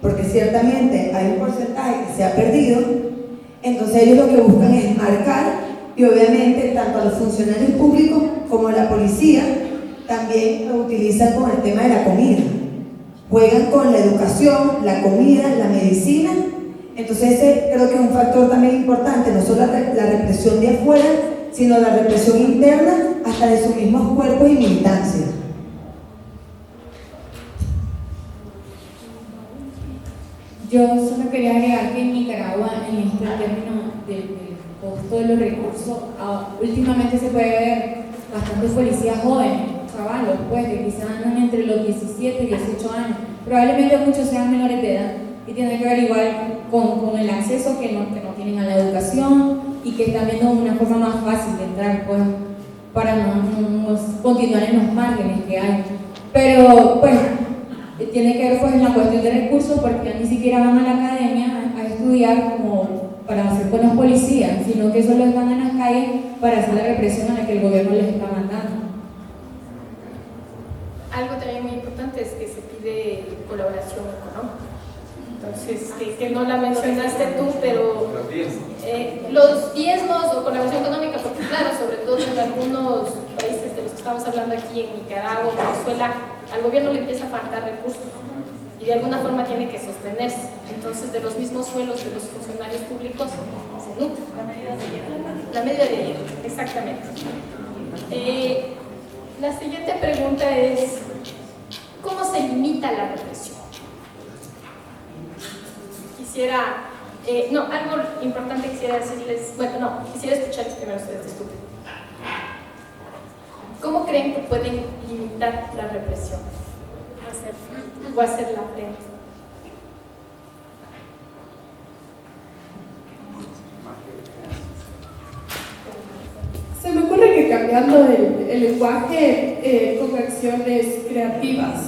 porque ciertamente hay un porcentaje que se ha perdido, entonces ellos lo que buscan es marcar, y obviamente tanto a los funcionarios públicos como a la policía también lo utilizan con el tema de la comida. Juegan con la educación, la comida, la medicina. Entonces ese creo que es un factor también importante, no solo la represión de afuera, sino la represión interna hasta de sus mismos cuerpos y militancia. Yo solo quería agregar que en Nicaragua, en este término del costo de los recursos, últimamente se puede ver bastantes policías jóvenes, chavalos, pues, que quizás andan entre los 17 y 18 años. Probablemente muchos sean menores de edad y tiene que ver igual con el acceso que no tienen a la educación y que están viendo una forma más fácil de entrar, pues, para no continuar en los márgenes que hay. Pero, pues, tiene que ver pues en la cuestión de recursos, porque ya ni siquiera van a la academia a estudiar como para ser buenos policías, sino que solo están en las calles para hacer la represión a la que el gobierno les está mandando. Algo también muy importante es que se pide colaboración económica. Entonces, que no la mencionaste tú, pero los diezmos o colaboración económica, porque claro, sobre todo en algunos países de los que estamos hablando aquí, en Nicaragua, Venezuela, al gobierno le empieza a faltar recursos y de alguna forma tiene que sostenerse. Entonces, de los mismos sueldos de los funcionarios públicos se nutre. La medida de ayer, exactamente. La siguiente pregunta es, ¿cómo se limita la represión? Algo importante quisiera decirles, quisiera escucharles primero ustedes, disculpen. ¿Cómo creen que pueden limitar la represión? O hacerla frente. Se me ocurre que cambiando el lenguaje con acciones creativas.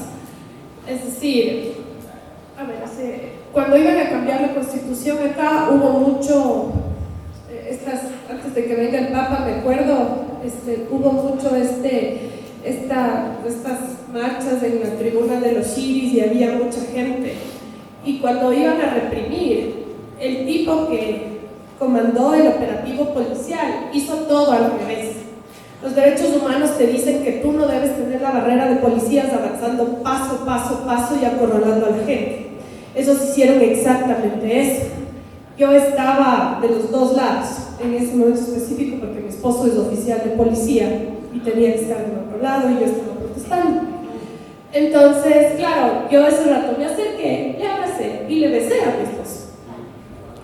Es decir, cuando iban a cambiar la Constitución acá hubo mucho, antes de que venga el Papa me acuerdo, hubo mucho estas marchas en la tribuna de los Chiris y había mucha gente. Y cuando iban a reprimir, el tipo que comandó el operativo policial hizo todo al revés. Los derechos humanos te dicen que tú no debes tener la barrera de policías avanzando paso, paso, paso y acorralando a la gente. Esos hicieron exactamente eso. Yo estaba de los dos lados en ese momento específico porque mi esposo es oficial de policía y tenía que estar del otro lado y yo estaba protestando. Entonces, claro, yo ese rato me acerqué, le abracé y le besé a mi esposo.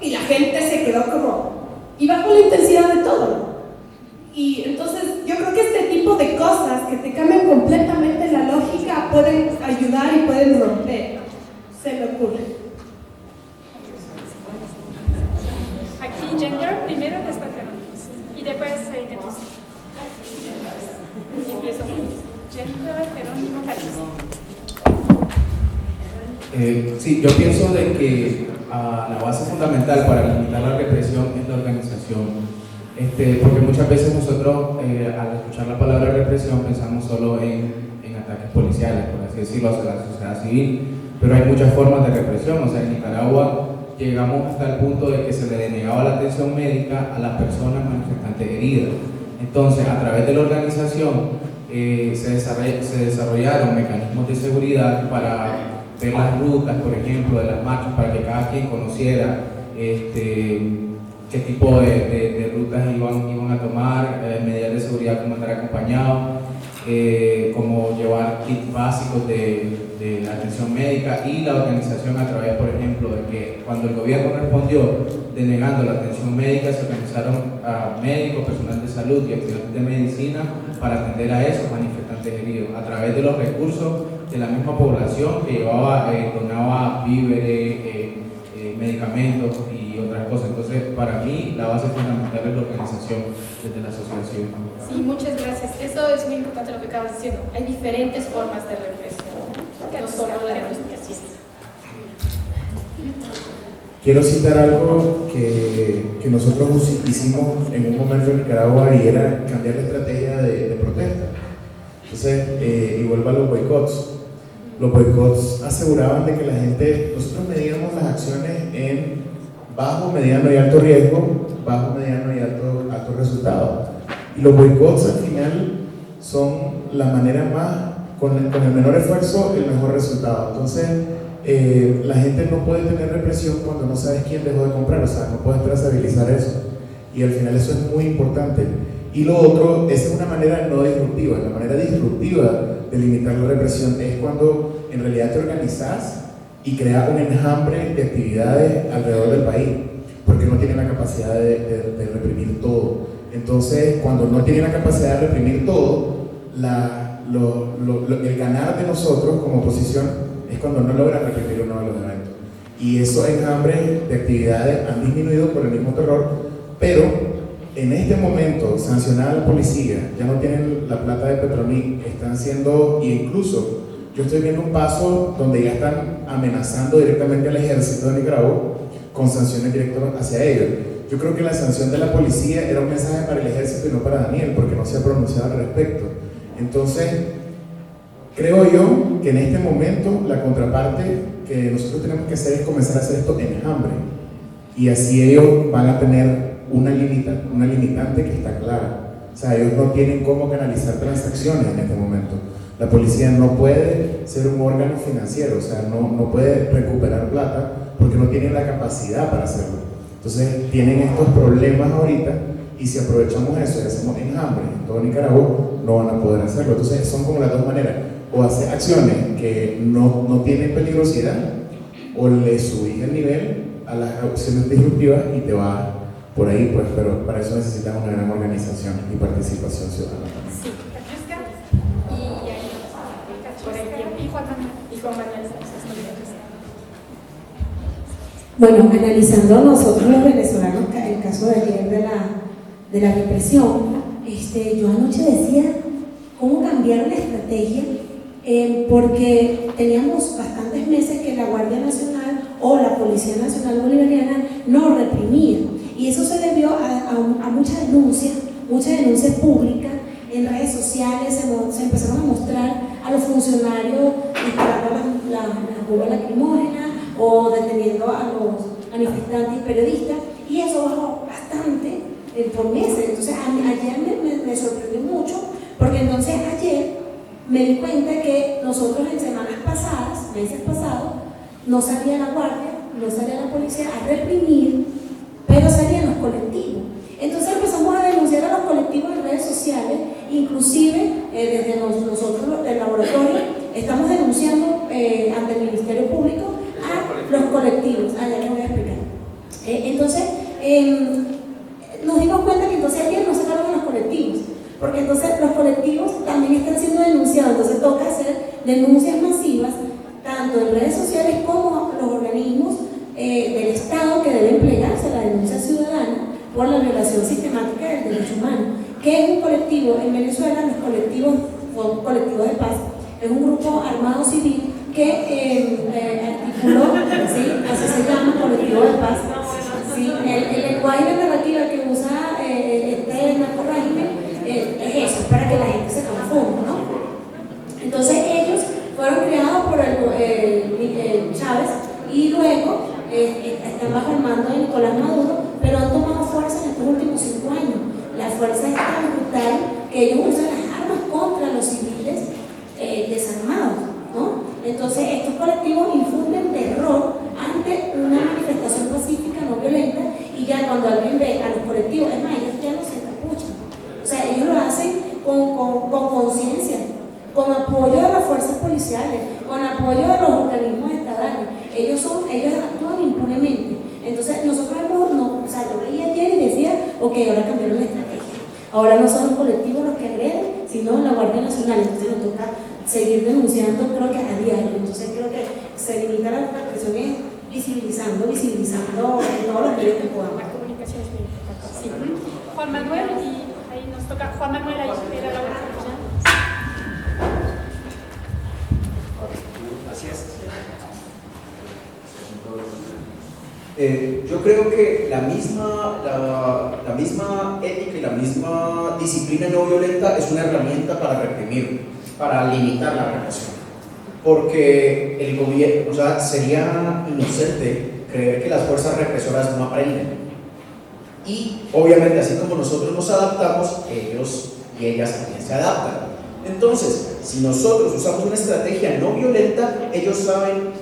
Y la gente se quedó como, y bajó la intensidad de todo. Y entonces yo creo que este tipo de cosas que te cambian completamente la lógica pueden ayudar y pueden romper. Se me ocurre. Aquí gender primero, después Jerónimo. Y después identificación. Empiezo con gender, Jerónimo, Carlos. Sí, yo pienso de que la base fundamental para limitar la represión es la organización. Porque muchas veces nosotros al escuchar la palabra represión pensamos solo en ataques policiales, por así decirlo, hacia la sociedad civil, pero hay muchas formas de represión. O sea, en Nicaragua llegamos hasta el punto de que se le denegaba la atención médica a las personas manifestantes heridas. Entonces, a través de la organización se desarrollaron mecanismos de seguridad para ver las rutas, por ejemplo, de las marchas, para que cada quien conociera qué tipo de rutas iban a tomar, medidas de seguridad como estar acompañado, como llevar kits básicos de la atención médica, y la organización a través, por ejemplo, de que cuando el gobierno respondió denegando la atención médica, se organizaron a médicos, personal de salud y estudiantes de medicina para atender a esos manifestantes heridos, a través de los recursos de la misma población que donaba víveres, medicamentos y otras cosas. Entonces, para mí, la base fundamental es la organización desde la sociedad civil. Sí, muchas gracias. Eso es muy importante lo que acabas diciendo. Hay diferentes formas de represión. no solo la investigación. Quiero citar algo que nosotros hicimos en un momento en Nicaragua y era cambiar la estrategia de protesta. Entonces, y vuelvo a los boicots. Los boicots aseguraban de que la gente, nosotros medíamos las acciones en bajo, mediano y alto riesgo, bajo, mediano y alto resultado. Y los boicots al final son la manera más, con el menor esfuerzo, el mejor resultado. Entonces, la gente no puede tener represión cuando no sabes quién dejó de comprar, o sea, no puedes trazabilizar eso. Y al final eso es muy importante. Y lo otro, esa es una manera no disruptiva. La manera disruptiva de limitar la represión es cuando en realidad te organizas y creas un enjambre de actividades alrededor del país, porque no tienen la capacidad de reprimir todo. Entonces, cuando no tienen la capacidad de reprimir todo, el ganar de nosotros como oposición es cuando no logran reprimir uno de los eventos. Y esos enjambres de actividades han disminuido por el mismo terror, pero en este momento sancionada la policía, ya no tienen la plata de Petronic, están siendo, e incluso yo estoy viendo un paso donde ya están amenazando directamente al ejército de Nicaragua con sanciones directas hacia ellos. Yo creo que la sanción de la policía era un mensaje para el ejército y no para Daniel, porque no se ha pronunciado al respecto. Entonces, creo yo que en este momento la contraparte que nosotros tenemos que hacer es comenzar a hacer esto en enjambre, y así ellos van a tener una limitante que está clara. O sea, ellos no tienen cómo canalizar transacciones en este momento. La policía no puede ser un órgano financiero, o sea, no puede recuperar plata porque no tienen la capacidad para hacerlo. Entonces tienen estos problemas ahorita, y si aprovechamos eso y hacemos enjambre en todo Nicaragua, no van a poder hacerlo. Entonces son como las dos maneras: o hacer acciones que no tienen peligrosidad, o le subís el nivel a las opciones disruptivas y te vas por ahí, pues, pero para eso necesitas una gran organización y participación ciudadana también. Sí, y Juan Manuel. Bueno, analizando nosotros los venezolanos el caso de ayer de la represión, yo anoche decía cómo cambiar la estrategia, porque teníamos bastantes meses que la Guardia Nacional o la Policía Nacional Bolivariana no reprimía, y eso se debió a muchas denuncias públicas en redes sociales. Se empezaron a mostrar a los funcionarios disparando las bombas lacrimógenas o deteniendo a los manifestantes y periodistas, y eso bajó bastante por meses. Entonces ayer me sorprendió mucho, porque entonces ayer me di cuenta que nosotros en semanas pasadas, meses pasados, no salía la guardia, no salía la policía a reprimir, pero salían los colectivos. Entonces empezamos a denunciar a los colectivos en redes sociales, inclusive desde nosotros del laboratorio estamos denunciando ante el Ministerio Público a los colectivos. Ya les voy a explicar. Entonces nos dimos cuenta que entonces ayer no sacaron a los colectivos, porque entonces los colectivos también están siendo denunciados. Entonces toca hacer denuncias masivas tanto en redes sociales como los organismos del Estado, que deben plegarse a la denuncia ciudadana por la violación sistemática del derecho humano. ¿Qué es un colectivo? En Venezuela los colectivos son colectivos de paz, es un grupo armado civil que articuló, ¿sí? Así se llama, colectivo de paz. ¿Sí? El lenguaje y la narrativa que usa este narcorégimen es eso, para que la gente se confunda, ¿no? Entonces ellos fueron creados por Chávez, y luego están bajo el mando de Nicolás Maduro, pero han tomado fuerza en estos últimos 5 años. La fuerza es tan brutal que ellos usan las armas contra los civiles desarmados, ¿no? Entonces estos colectivos infunden terror ante una manifestación pacífica, no violenta, y ya cuando alguien ve a los colectivos, es más, ellos ya no se encapuchan. O sea, ellos lo hacen con conciencia, con apoyo de las fuerzas policiales, con apoyo de los organismos estatales. Ellos actúan impunemente. Entonces nosotros yo veía ayer y decía, ok, ahora cambiaron la estrategia. Ahora no son los colectivos los que agreden, sino la Guardia Nacional. Entonces nos toca seguir denunciando, creo que a diario. Entonces creo que se limita la represión visibilizando en todos los medios que podamos. Sí. Juan Manuel, y ahí nos toca Juan Manuel, ahí era la Yo creo que la misma ética y la misma disciplina no violenta es una herramienta para reprimir, para limitar la represión. Porque el gobierno, o sea, sería inocente creer que las fuerzas represoras no aprenden. Y obviamente, así como nosotros nos adaptamos, ellos y ellas también se adaptan. Entonces, si nosotros usamos una estrategia no violenta, ellos saben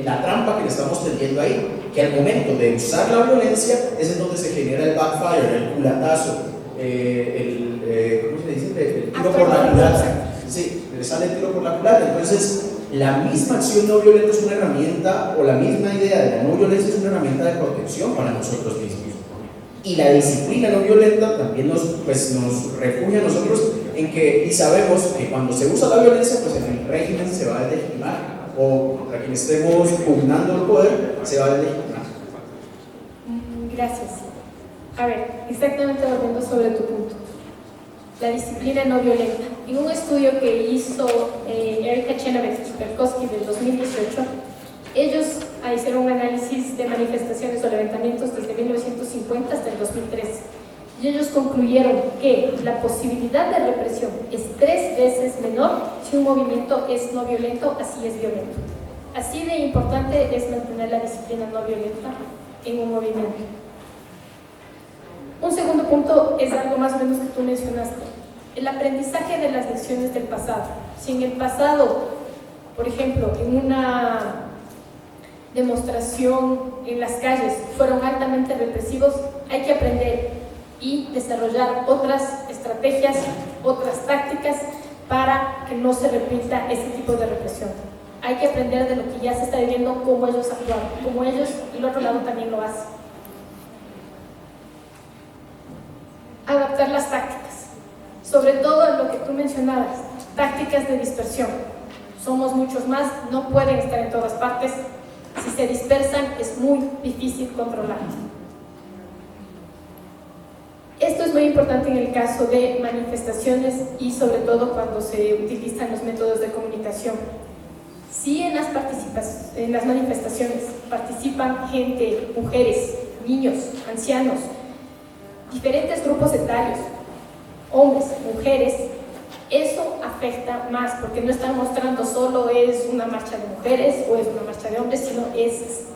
la trampa que le estamos tendiendo ahí, que al momento de usar la violencia es en donde se genera el backfire, el culatazo, ¿cómo se dice? El tiro por la culata. Sí, le sale el tiro por la culata. Entonces, la misma acción no violenta es una herramienta, o la misma idea de la no violencia es una herramienta de protección para nosotros mismos. Y la disciplina no violenta también nos refugia a nosotros en que, y sabemos que cuando se usa la violencia, pues el régimen se va a deslegitimar, o contra quien estemos pugnando el poder, se va a deslegitimar. Gracias. A ver, exactamente volviendo sobre tu punto. La disciplina no violenta. En un estudio que hizo Erika Chenevix-Perkowski del 2018, ellos hicieron un análisis de manifestaciones o levantamientos desde 1950 hasta el 2013. Y ellos concluyeron que la posibilidad de represión es 3 veces menor si un movimiento es no violento, así es violento. Así de importante es mantener la disciplina no violenta en un movimiento. Un segundo punto es algo más o menos que tú mencionaste, el aprendizaje de las lecciones del pasado. Si en el pasado, por ejemplo, en una demostración en las calles fueron altamente represivos, hay que aprender y desarrollar otras estrategias, otras tácticas para que no se repita ese tipo de represión. Hay que aprender de lo que ya se está viviendo, cómo ellos actúan, cómo ellos, el otro lado también lo hace. Adaptar las tácticas, sobre todo lo que tú mencionabas, tácticas de dispersión. Somos muchos más, no pueden estar en todas partes. Si se dispersan, es muy difícil controlar. Esto es muy importante en el caso de manifestaciones y sobre todo cuando se utilizan los métodos de comunicación. Si en las manifestaciones participan gente, mujeres, niños, ancianos, diferentes grupos etarios, hombres, mujeres, eso afecta más porque no están mostrando solo es una marcha de mujeres o es una marcha de hombres, sino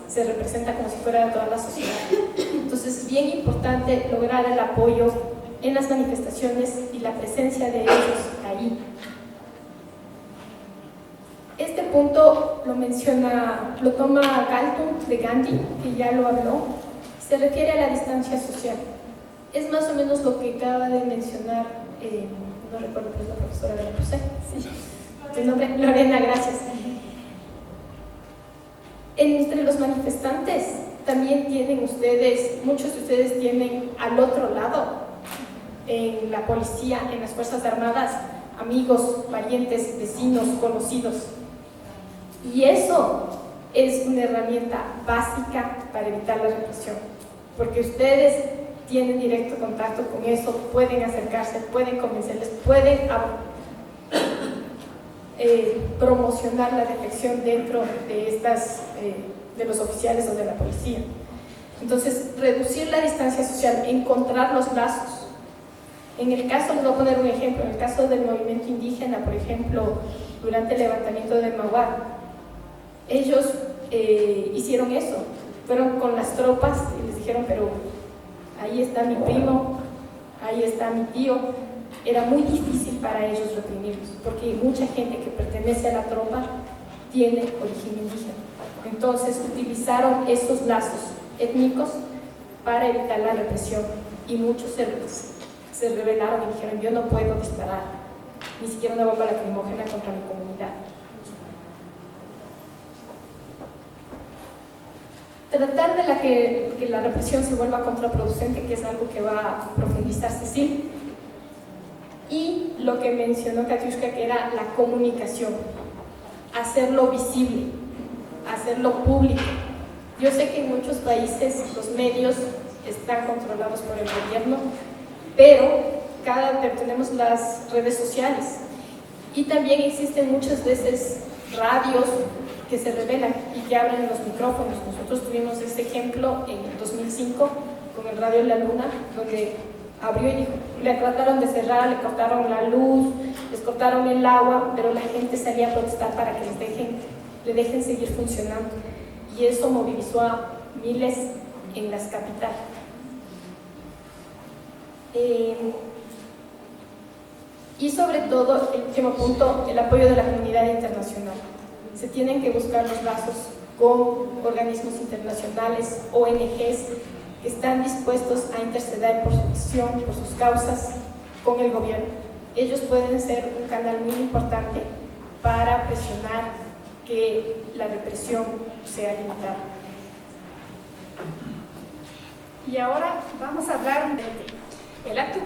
se representa como si fuera de toda la sociedad. Entonces es bien importante lograr el apoyo en las manifestaciones y la presencia de ellos ahí. Este punto lo toma Galton de Gandhi, que ya lo habló, se refiere a la distancia social. Es más o menos lo que acaba de mencionar, no recuerdo que es la profesora de la PUSE, sí, tu nombre, Lorena, gracias. Entre los manifestantes también tienen muchos de ustedes tienen al otro lado, en la policía, en las Fuerzas Armadas, amigos, parientes, vecinos, conocidos. Y eso es una herramienta básica para evitar la represión, porque ustedes tienen directo contacto con eso, pueden acercarse, pueden convencerles, pueden promocionar la reflexión dentro de los oficiales o de la policía. Entonces, reducir la distancia social, encontrar los lazos. En el caso, les voy a poner un ejemplo, en el caso del movimiento indígena, por ejemplo, durante el levantamiento de Mauá, ellos hicieron eso, fueron con las tropas y les dijeron, pero ahí está mi primo, ahí está mi tío. Era muy difícil para ellos reprimirlos, porque mucha gente que pertenece a la tropa tiene origen indígena. Entonces utilizaron esos lazos étnicos para evitar la represión y muchos se rebelaron y dijeron, yo no puedo disparar ni siquiera una bomba lacrimógena contra mi comunidad. Tratar de que la represión se vuelva contraproducente, que es algo que va a profundizarse, sí. Y lo que mencionó Katiuska, que era la comunicación, hacerlo visible, hacerlo público. Yo sé que en muchos países los medios están controlados por el gobierno, pero tenemos las redes sociales y también existen muchas veces radios que se rebelan y que abren los micrófonos. Nosotros tuvimos este ejemplo en el 2005 con el Radio La Luna, donde abrió y dijo, le trataron de cerrar, le cortaron la luz, les cortaron el agua, pero la gente salía a protestar para que le dejen seguir funcionando. Y eso movilizó a miles en las capitales. Y sobre todo, el último punto, el apoyo de la comunidad internacional. Se tienen que buscar los lazos con organismos internacionales, ONGs, que están dispuestos a interceder por su misión, por sus causas, con el gobierno. Ellos pueden ser un canal muy importante para presionar que la represión sea limitada. Y ahora vamos a hablar de el acto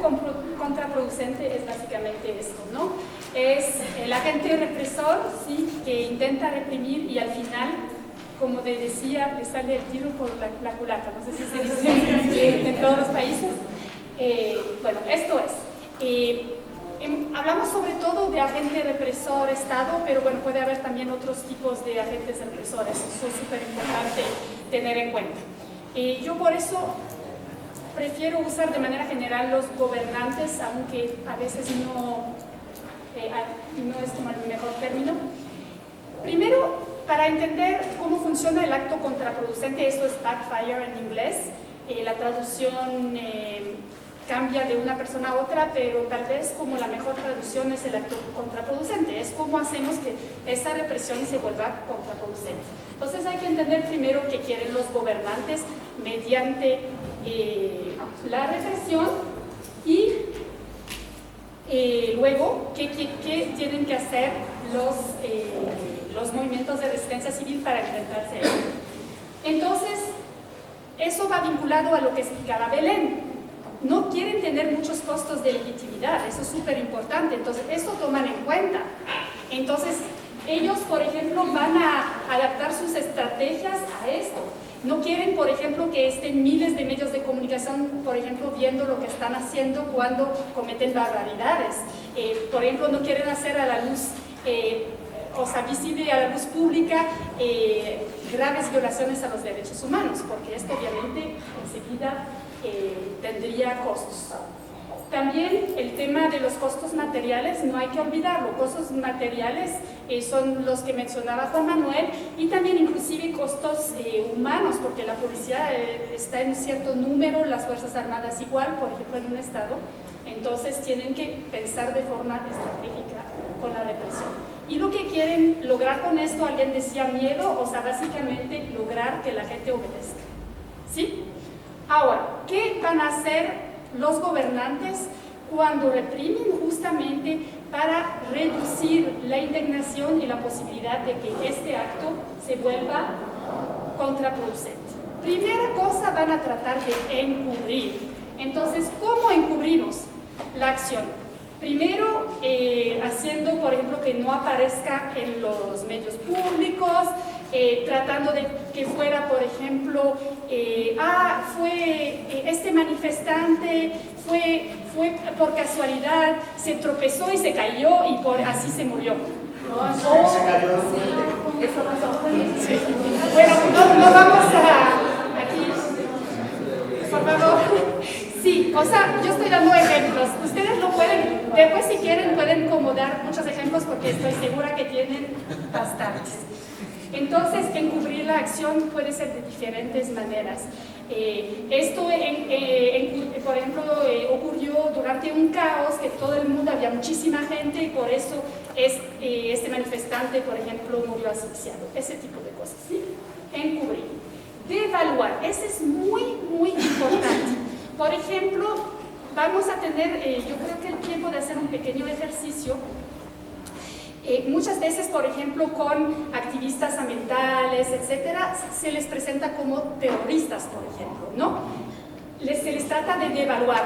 contraproducente. Es básicamente esto, ¿no? Es el agente represor, sí, que intenta reprimir y al final, como te decía, le sale el tiro por la culata. No sé si se dice en todos los países. Bueno, esto es. Hablamos sobre todo de agente represor, Estado, pero bueno, puede haber también otros tipos de agentes represores. Eso es súper importante tener en cuenta. Yo por eso prefiero usar de manera general los gobernantes, aunque a veces no es como el mejor término. Primero, para entender cómo funciona el acto contraproducente, esto es backfire en inglés, la traducción cambia de una persona a otra, pero tal vez como la mejor traducción es el acto contraproducente, es cómo hacemos que esa represión se vuelva contraproducente. Entonces hay que entender primero qué quieren los gobernantes mediante la represión y luego qué tienen que hacer los movimientos de resistencia civil para enfrentarse a ello. Entonces, eso va vinculado a lo que explicaba Belén. No quieren tener muchos costos de legitimidad, eso es súper importante, entonces eso toman en cuenta. Entonces, ellos, por ejemplo, van a adaptar sus estrategias a esto. No quieren, por ejemplo, que estén miles de medios de comunicación, por ejemplo, viendo lo que están haciendo cuando cometen barbaridades. Por ejemplo, no quieren hacer a la luz, visible a la luz pública, graves violaciones a los derechos humanos, porque esto obviamente enseguida tendría costos. También el tema de los costos materiales, no hay que olvidarlo, costos materiales son los que mencionaba Juan Manuel, y también inclusive costos humanos, porque la policía está en cierto número, las Fuerzas Armadas igual, por ejemplo en un estado, entonces tienen que pensar de forma estratégica con la represión. Y lo que quieren lograr con esto, alguien decía miedo, básicamente lograr que la gente obedezca. ¿Sí? Ahora, ¿qué van a hacer los gobernantes cuando reprimen justamente para reducir la indignación y la posibilidad de que este acto se vuelva contraproducente? Primera cosa, van a tratar de encubrir. Entonces, ¿cómo encubrimos la acción? Primero, haciendo, por ejemplo, que no aparezca en los medios públicos, tratando de que fuera, por ejemplo, este manifestante fue por casualidad, se tropezó y se cayó y así se murió. Se cayó. Eso pasó. Sí. Bueno, no vamos aquí, por favor. Sí, yo estoy dando ejemplos. Ustedes lo pueden, después si quieren pueden como dar muchos ejemplos porque estoy segura que tienen bastantes. Entonces, encubrir la acción puede ser de diferentes maneras. Esto, por ejemplo, ocurrió durante un caos que todo el mundo, había muchísima gente y por eso este manifestante, por ejemplo, murió asfixiado. Ese tipo de cosas, ¿sí? Encubrir. Devaluar, ese es muy, muy importante. Por ejemplo, vamos a tener, yo creo que el tiempo de hacer un pequeño ejercicio. Muchas veces, por ejemplo, con activistas ambientales, etcétera, se les presenta como terroristas, por ejemplo, ¿no? Se les trata de devaluar.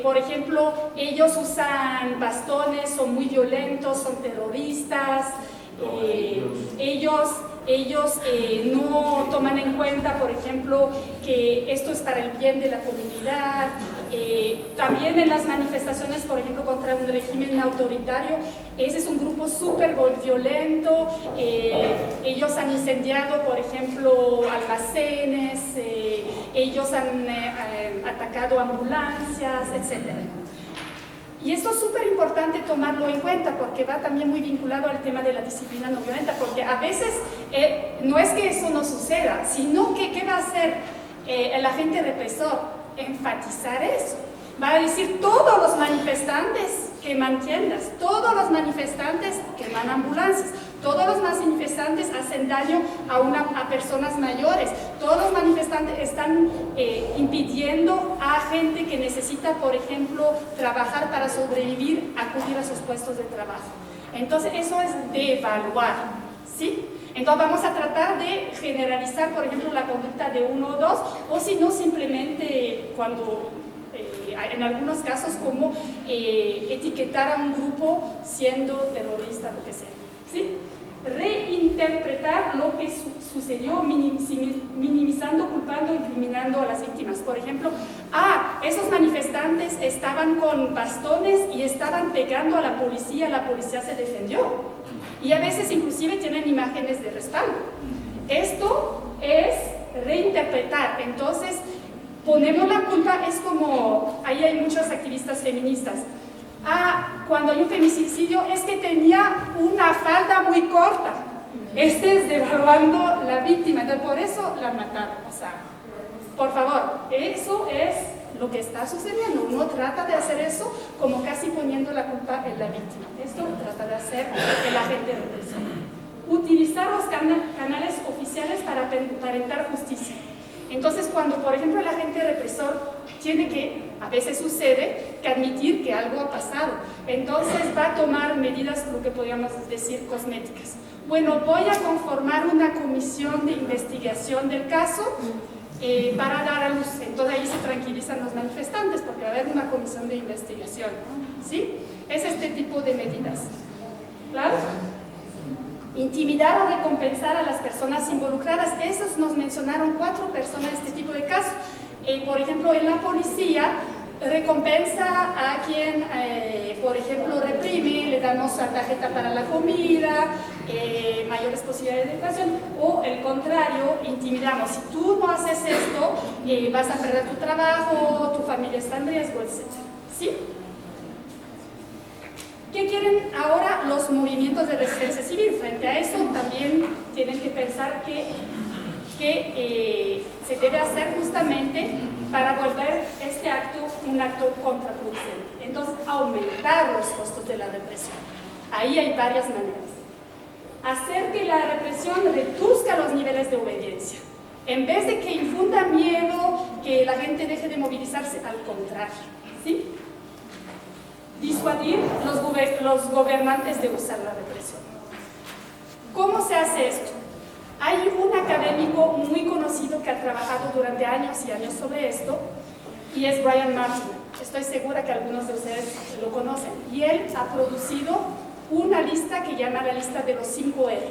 Por ejemplo, ellos usan bastones, son muy violentos, son terroristas. Ellos no toman en cuenta, por ejemplo, que esto es para el bien de la comunidad. También en las manifestaciones, por ejemplo, contra un régimen autoritario, ese es un grupo súper violento. Ellos han incendiado, por ejemplo, almacenes, ellos han atacado ambulancias, etc. Y esto es súper importante tomarlo en cuenta porque va también muy vinculado al tema de la disciplina no violenta, porque a veces no es que eso no suceda, sino que ¿qué va a hacer el agente represor? Enfatizar eso. Va a decir, todos los manifestantes queman tiendas, todos los manifestantes queman ambulancias, todos los manifestantes hacen daño a personas mayores, todos los manifestantes están impidiendo a gente que necesita, por ejemplo, trabajar para sobrevivir, acudir a sus puestos de trabajo. Entonces, eso es de evaluar, ¿sí? Entonces vamos a tratar de generalizar, por ejemplo, la conducta de 1 o 2, o si no, simplemente cuando, en algunos casos, como etiquetar a un grupo siendo terrorista, lo que sea, ¿sí? Reinterpretar lo que sucedió, minimizando, culpando, incriminando a las víctimas. Por ejemplo, esos manifestantes estaban con bastones y estaban pegando a la policía se defendió. Y a veces inclusive tienen imágenes de respaldo. Esto es reinterpretar. Entonces, ponemos la culpa, es como, ahí hay muchos activistas feministas. Cuando hay un femicidio es que tenía una falda muy corta. Este es devaluando la víctima, entonces por eso la mataron. O sea, por favor, eso es lo que está sucediendo. Uno trata de hacer eso como casi poniendo la culpa en la víctima. Esto lo trata de hacer el agente represor. Utilizar los canales oficiales para aparentar justicia. Entonces, cuando, por ejemplo, el agente represor tiene que, a veces sucede, que admitir que algo ha pasado, entonces va a tomar medidas, lo que podríamos decir, cosméticas. Bueno, voy a conformar una comisión de investigación del caso para dar a luz. Entonces ahí se tranquilizan los manifestantes porque va a haber una comisión de investigación, ¿sí? Es este tipo de medidas. ¿Claro? Intimidar o recompensar a las personas involucradas. Esos nos mencionaron 4 personas de este tipo de casos. Por ejemplo, en la policía recompensa a quien, por ejemplo, reprime, le damos la tarjeta para la comida, mayores posibilidades de educación, o el contrario, intimidamos. Si tú no haces esto, vas a perder tu trabajo, tu familia está en riesgo, etc. ¿Sí? ¿Qué quieren ahora los movimientos de resistencia civil? Frente a eso también tienen que pensar que se debe hacer justamente para volver este acto un acto contraproducente. Entonces, aumentar los costos de la represión. Ahí hay varias maneras. Hacer que la represión reduzca los niveles de obediencia. En vez de que infunda miedo, que la gente deje de movilizarse, al contrario, ¿sí? Disuadir los gobernantes de usar la represión. ¿Cómo se hace esto? Hay un académico muy conocido que ha trabajado durante años y años sobre esto, y es Brian Martin. Estoy segura que algunos de ustedes lo conocen. Y él ha producido una lista que llama la lista de los 5 R.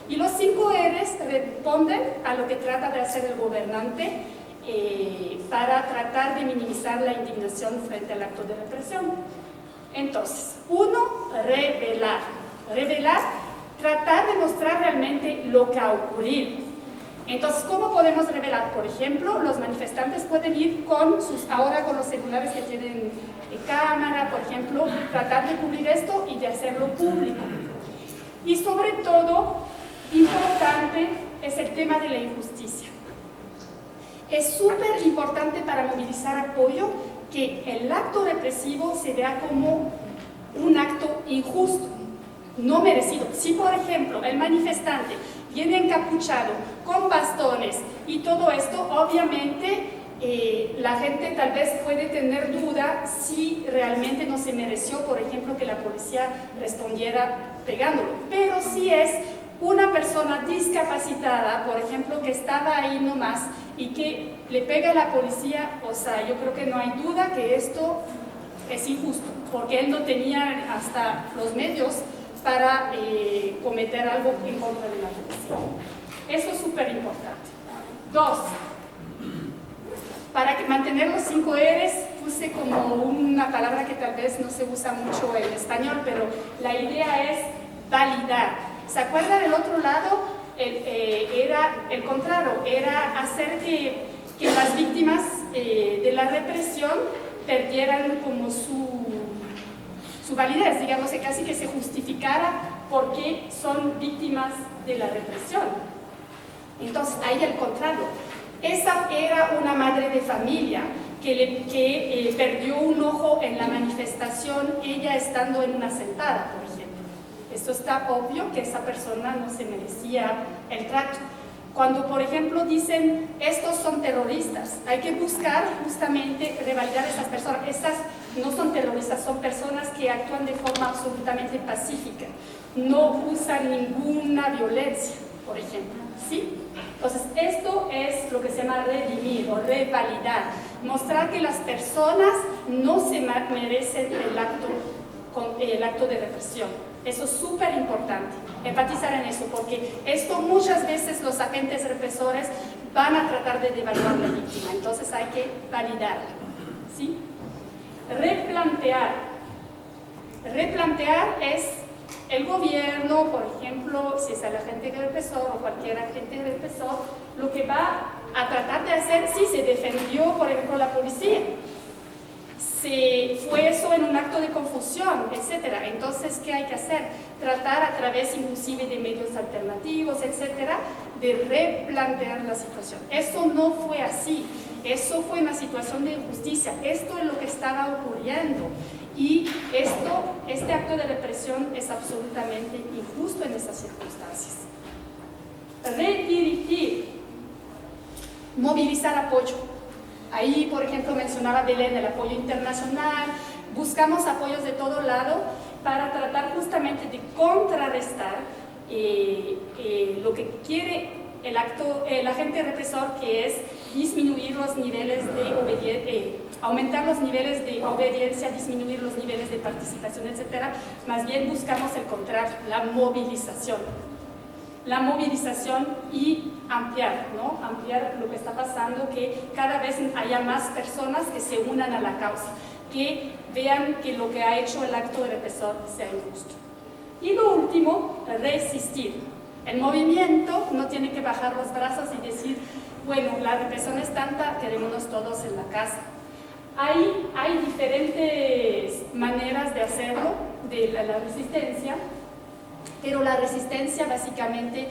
Y los 5 R's responden a lo que trata de hacer el gobernante para tratar de minimizar la indignación frente al acto de represión. Entonces, 1, revelar. Revelar, tratar de mostrar realmente lo que ha ocurrido. Entonces, ¿cómo podemos revelar? Por ejemplo, los manifestantes pueden ir ahora con los celulares que tienen cámara, por ejemplo, tratar de cubrir esto y de hacerlo público. Y sobre todo, importante es el tema de la injusticia. Es súper importante para movilizar apoyo que el acto represivo se vea como un acto injusto, no merecido. Si, por ejemplo, el manifestante viene encapuchado, con bastones y todo esto, obviamente la gente tal vez puede tener duda si realmente no se mereció, por ejemplo, que la policía respondiera pegándolo. Pero si es una persona discapacitada, por ejemplo, que estaba ahí nomás y que le pega a la policía, o sea, yo creo que no hay duda que esto es injusto, porque él no tenía hasta los medios para cometer algo en contra de la policía. Eso es súper importante. 2. Para mantener los 5 R's, puse como una palabra que tal vez no se usa mucho en español, pero la idea es validar. ¿Se acuerda del otro lado? Era el contrario, era hacer que las víctimas de la represión perdieran como su validez, digamos que casi que se justificara por qué son víctimas de la represión. Entonces, ahí el contrario. Esa era una madre de familia que perdió un ojo en la manifestación, ella estando en una sentada, por ejemplo. Esto está obvio que esa persona no se merecía el trato. Cuando, por ejemplo, dicen, estos son terroristas, hay que buscar justamente revalidar a esas personas. Estas no son terroristas, son personas que actúan de forma absolutamente pacífica. No usan ninguna violencia, por ejemplo, ¿sí? Entonces, esto es lo que se llama redimir o revalidar. Mostrar que las personas no se merecen el acto de represión. Eso es súper importante, enfatizar en eso, porque esto muchas veces los agentes represores van a tratar de devaluar la víctima, entonces hay que validarla, ¿sí? Replantear. Replantear es el gobierno, por ejemplo, si es el agente represor o cualquier agente represor, lo que va a tratar de hacer si se defendió, por ejemplo, la policía. Si fue eso en un acto de confusión, etcétera. Entonces, ¿qué hay que hacer? Tratar a través inclusive de medios alternativos, etcétera, de replantear la situación. Eso no fue así. Eso fue una situación de injusticia. Esto es lo que estaba ocurriendo. Y este acto de represión es absolutamente injusto en estas circunstancias. Redirigir. Movilizar apoyo. Ahí, por ejemplo, mencionaba Belén el apoyo internacional. Buscamos apoyos de todo lado para tratar justamente de contrarrestar lo que quiere el agente represor, que es disminuir los niveles de obediencia, aumentar los niveles de obediencia, disminuir los niveles de participación, etc. Más bien buscamos el contrario, la movilización. La movilización y ampliar, ¿no? Ampliar lo que está pasando, que cada vez haya más personas que se unan a la causa, que vean que lo que ha hecho el acto represor sea injusto. Y lo último, resistir. El movimiento no tiene que bajar los brazos y decir, bueno, la represión es tanta, quedémonos todos en la casa. Hay diferentes maneras de hacerlo, de la resistencia, pero la resistencia básicamente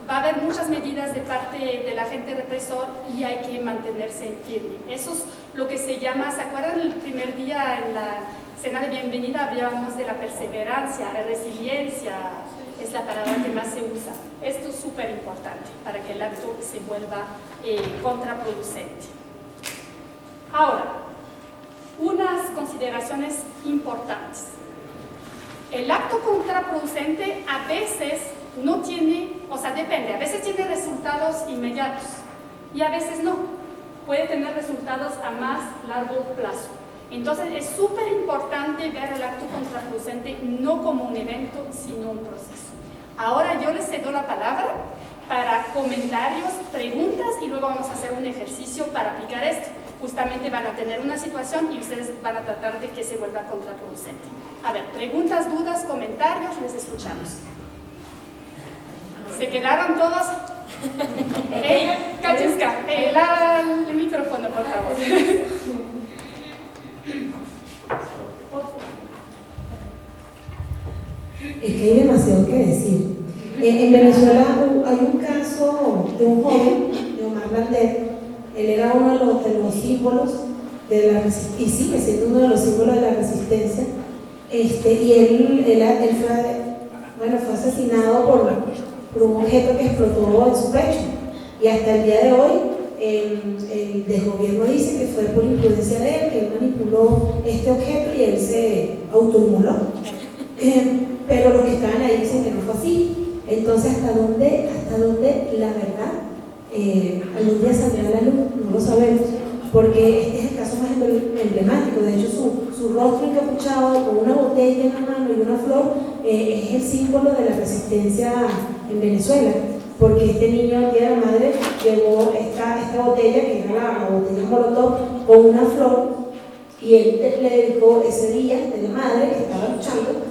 va a haber muchas medidas de parte del agente represor y hay que mantenerse firme. Eso es lo que se llama, ¿se acuerdan el primer día en la cena de bienvenida hablábamos de la perseverancia, la resiliencia? Es la palabra que más se usa. Esto es súper importante para que el acto se vuelva contraproducente. Ahora, unas consideraciones importantes. El acto contraproducente a veces no tiene, o sea, depende, a veces tiene resultados inmediatos y a veces no. Puede tener resultados a más largo plazo. Entonces es súper importante ver el acto contraproducente no como un evento, sino un proceso. Ahora yo les cedo la palabra para comentarios, preguntas y luego vamos a hacer un ejercicio para aplicar esto. Justamente van a tener una situación y ustedes van a tratar de que se vuelva contraproducente. A ver, preguntas, dudas, comentarios, les escuchamos. ¿Se quedaron todos? ¡Ey, Kaczynska! El micrófono, por favor. Es que hay demasiado que decir. En Venezuela hay un caso de un joven, de Omar Lander. Él era uno de los símbolos de la resistencia, y sigue siendo uno de los símbolos de la resistencia. Y él fue asesinado por un objeto que explotó en su pecho. Y hasta el día de hoy, el desgobierno dice que fue por imprudencia de él, que él manipuló este objeto y él se autoinmoló. Pero los que estaban ahí dicen que no fue así. Entonces, ¿hasta dónde la verdad algún día saldrá a la luz? No lo sabemos, porque este es el caso más emblemático. De hecho, su rostro encapuchado con una botella en la mano y una flor es el símbolo de la resistencia en Venezuela. porque este niño el día de la madre llevó esta botella, que era la botella Molotov, con una flor, y él le dedicó ese día de la madre que estaba luchando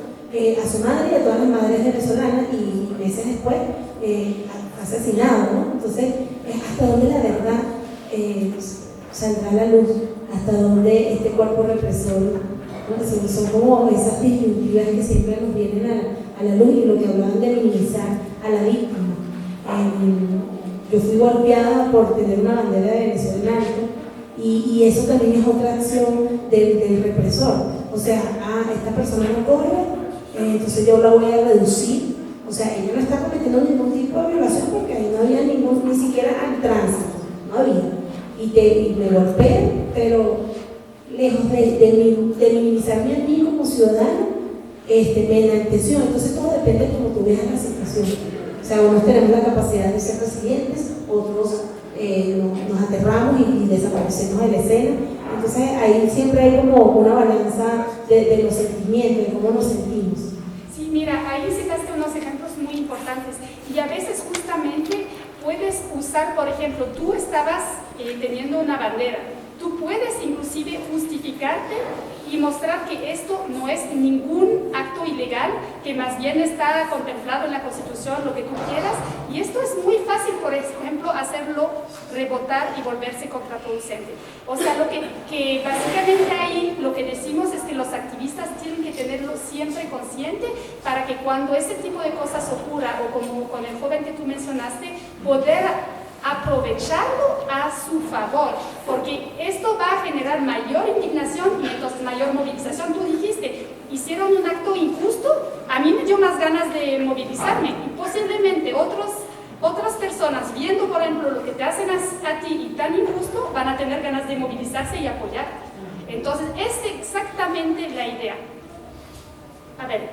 a su madre y a todas las madres venezolanas, y meses después asesinado, ¿no? Entonces, ¿hasta dónde la verdad saldrá a la luz? ¿Hasta dónde este cuerpo represor? ¿No? Son como esas disyuntivas que siempre nos vienen a la luz, y lo que hablaban de minimizar a la víctima. Yo fui golpeada por tener una bandera de Venezuela en alto, y eso también es otra acción del represor. O sea, esta persona no corre, entonces yo la voy a reducir. O sea, ella no está cometiendo ningún tipo de violación, porque ahí no había ni siquiera al tránsito, no había. Y me golpeé, pero lejos de minimizarme a mí como ciudadano, me enalteció. Entonces todo depende de cómo tú veas la situación. O sea, unos tenemos la capacidad de ser resilientes, otros nos aterramos y desaparecemos de la escena. Entonces ahí siempre hay como una balanza de los sentimientos, de cómo nos sentimos. Sí, mira, ahí citaste unos ejemplos muy importantes, y a veces justamente puedes usar, por ejemplo, tú estabas teniendo una bandera, tú puedes inclusive justificarte y mostrar que esto no es ningún acto ilegal, que más bien está contemplado en la Constitución, lo que tú quieras, y esto es muy fácil, por ejemplo, hacerlo rebotar y volverse contraproducente. O sea, lo que básicamente ahí lo que decimos es que los activistas tienen que tenerlo siempre consciente, para que cuando ese tipo de cosas ocurra, o como con el joven que tú mencionaste, poder aprovecharlo a su favor, porque esto va a generar mayor indignación y entonces mayor movilización. Tú dijiste, hicieron un acto injusto, a mí me dio más ganas de movilizarme, y posiblemente otras personas, viendo por ejemplo lo que te hacen a ti y tan injusto, van a tener ganas de movilizarse y apoyar. Entonces es exactamente la idea. A ver,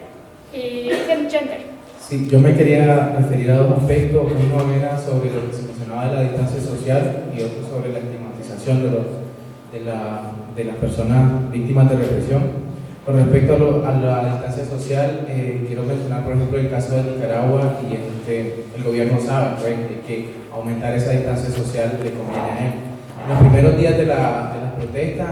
Gender. Sí, yo me quería referir a dos aspectos. Uno era sobre lo que se mencionaba de la distancia social, y otro sobre la estigmatización de las personas víctimas de represión. Con respecto a la distancia social, quiero mencionar, por ejemplo, el caso de Nicaragua, y el gobierno sabe que aumentar esa distancia social le conviene a él. En los primeros días de las protestas,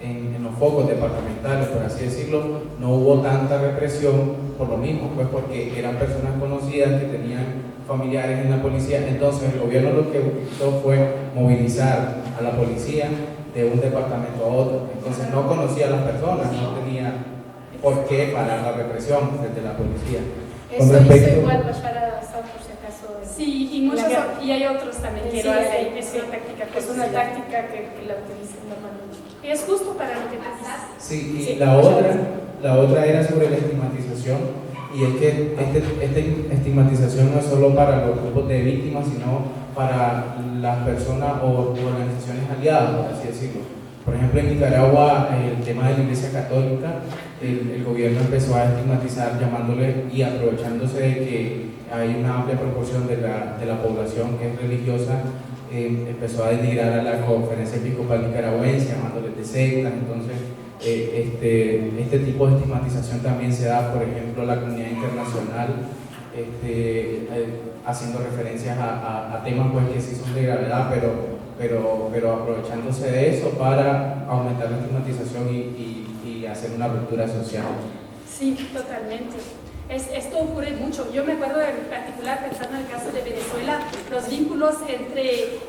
en los focos departamentales, por así decirlo, no hubo tanta represión por lo mismo, pues porque eran personas conocidas que tenían familiares en la policía. Entonces el gobierno lo que hizo fue movilizar a la policía de un departamento a otro. Entonces no conocía a las personas, no tenía por qué parar la represión desde la policía. Eso hizo igual Bashar al-Assad, por si acaso. Sí, y hay otros también que lo hacen. Es una táctica que la utilizan normalmente. Y es justo para lo que te dices. Sí, y la otra era sobre la estigmatización, y es que esta estigmatización no es solo para los grupos de víctimas, sino para las personas o organizaciones aliadas, por así decirlo. Por ejemplo, en Nicaragua, el tema de la Iglesia Católica, el gobierno empezó a estigmatizar, llamándole y aprovechándose de que hay una amplia proporción de la población que es religiosa, empezó a denigrar a la Conferencia Episcopal Nicaragüense, llamándoles de sectas. Entonces, este tipo de estigmatización también se da, por ejemplo, a la comunidad internacional, haciendo referencias a temas pues, que sí son de gravedad, pero aprovechándose de eso para aumentar la estigmatización y hacer una ruptura social. Sí, totalmente. Esto ocurre mucho. Yo me acuerdo en particular, pensando en el caso de Venezuela, los vínculos entre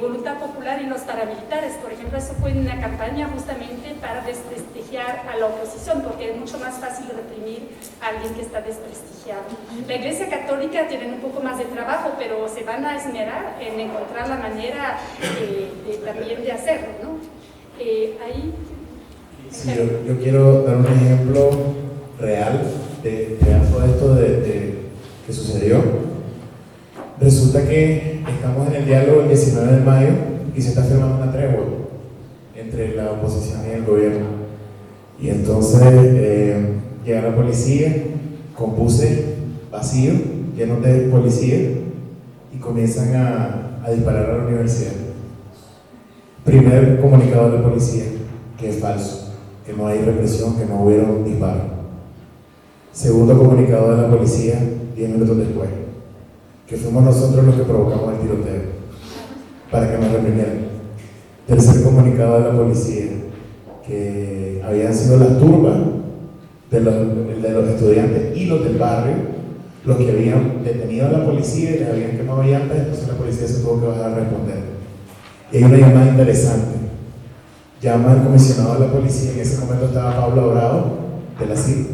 voluntad popular y los paramilitares. Por ejemplo, eso fue una campaña justamente para desprestigiar a la oposición, porque es mucho más fácil reprimir a alguien que está desprestigiado. La Iglesia Católica tiene un poco más de trabajo, pero se van a esmerar en encontrar la manera también de hacerlo, ¿no? Ahí... Sí, yo quiero dar un ejemplo real de todo esto que sucedió. Resulta que estamos en el diálogo el 19 de mayo y se está firmando una tregua entre la oposición y el gobierno. Y entonces llega la policía con buses vacíos, llenos de policías, y comienzan a disparar a la universidad. Primer comunicado de la policía, que es falso, que no hay represión, que no hubieron disparos. Segundo comunicado de la policía, 10 minutos después, que fuimos nosotros los que provocamos el tiroteo, para que nos reprimieran. Tercer comunicado de la policía, que habían sido las turbas de los estudiantes y los del barrio los que habían detenido a la policía y les habían quemado llantas, entonces la policía se tuvo que bajar a responder. Y hay una llamada interesante. Llama al comisionado de la policía, en ese momento estaba Pablo Bravo, de la CIP,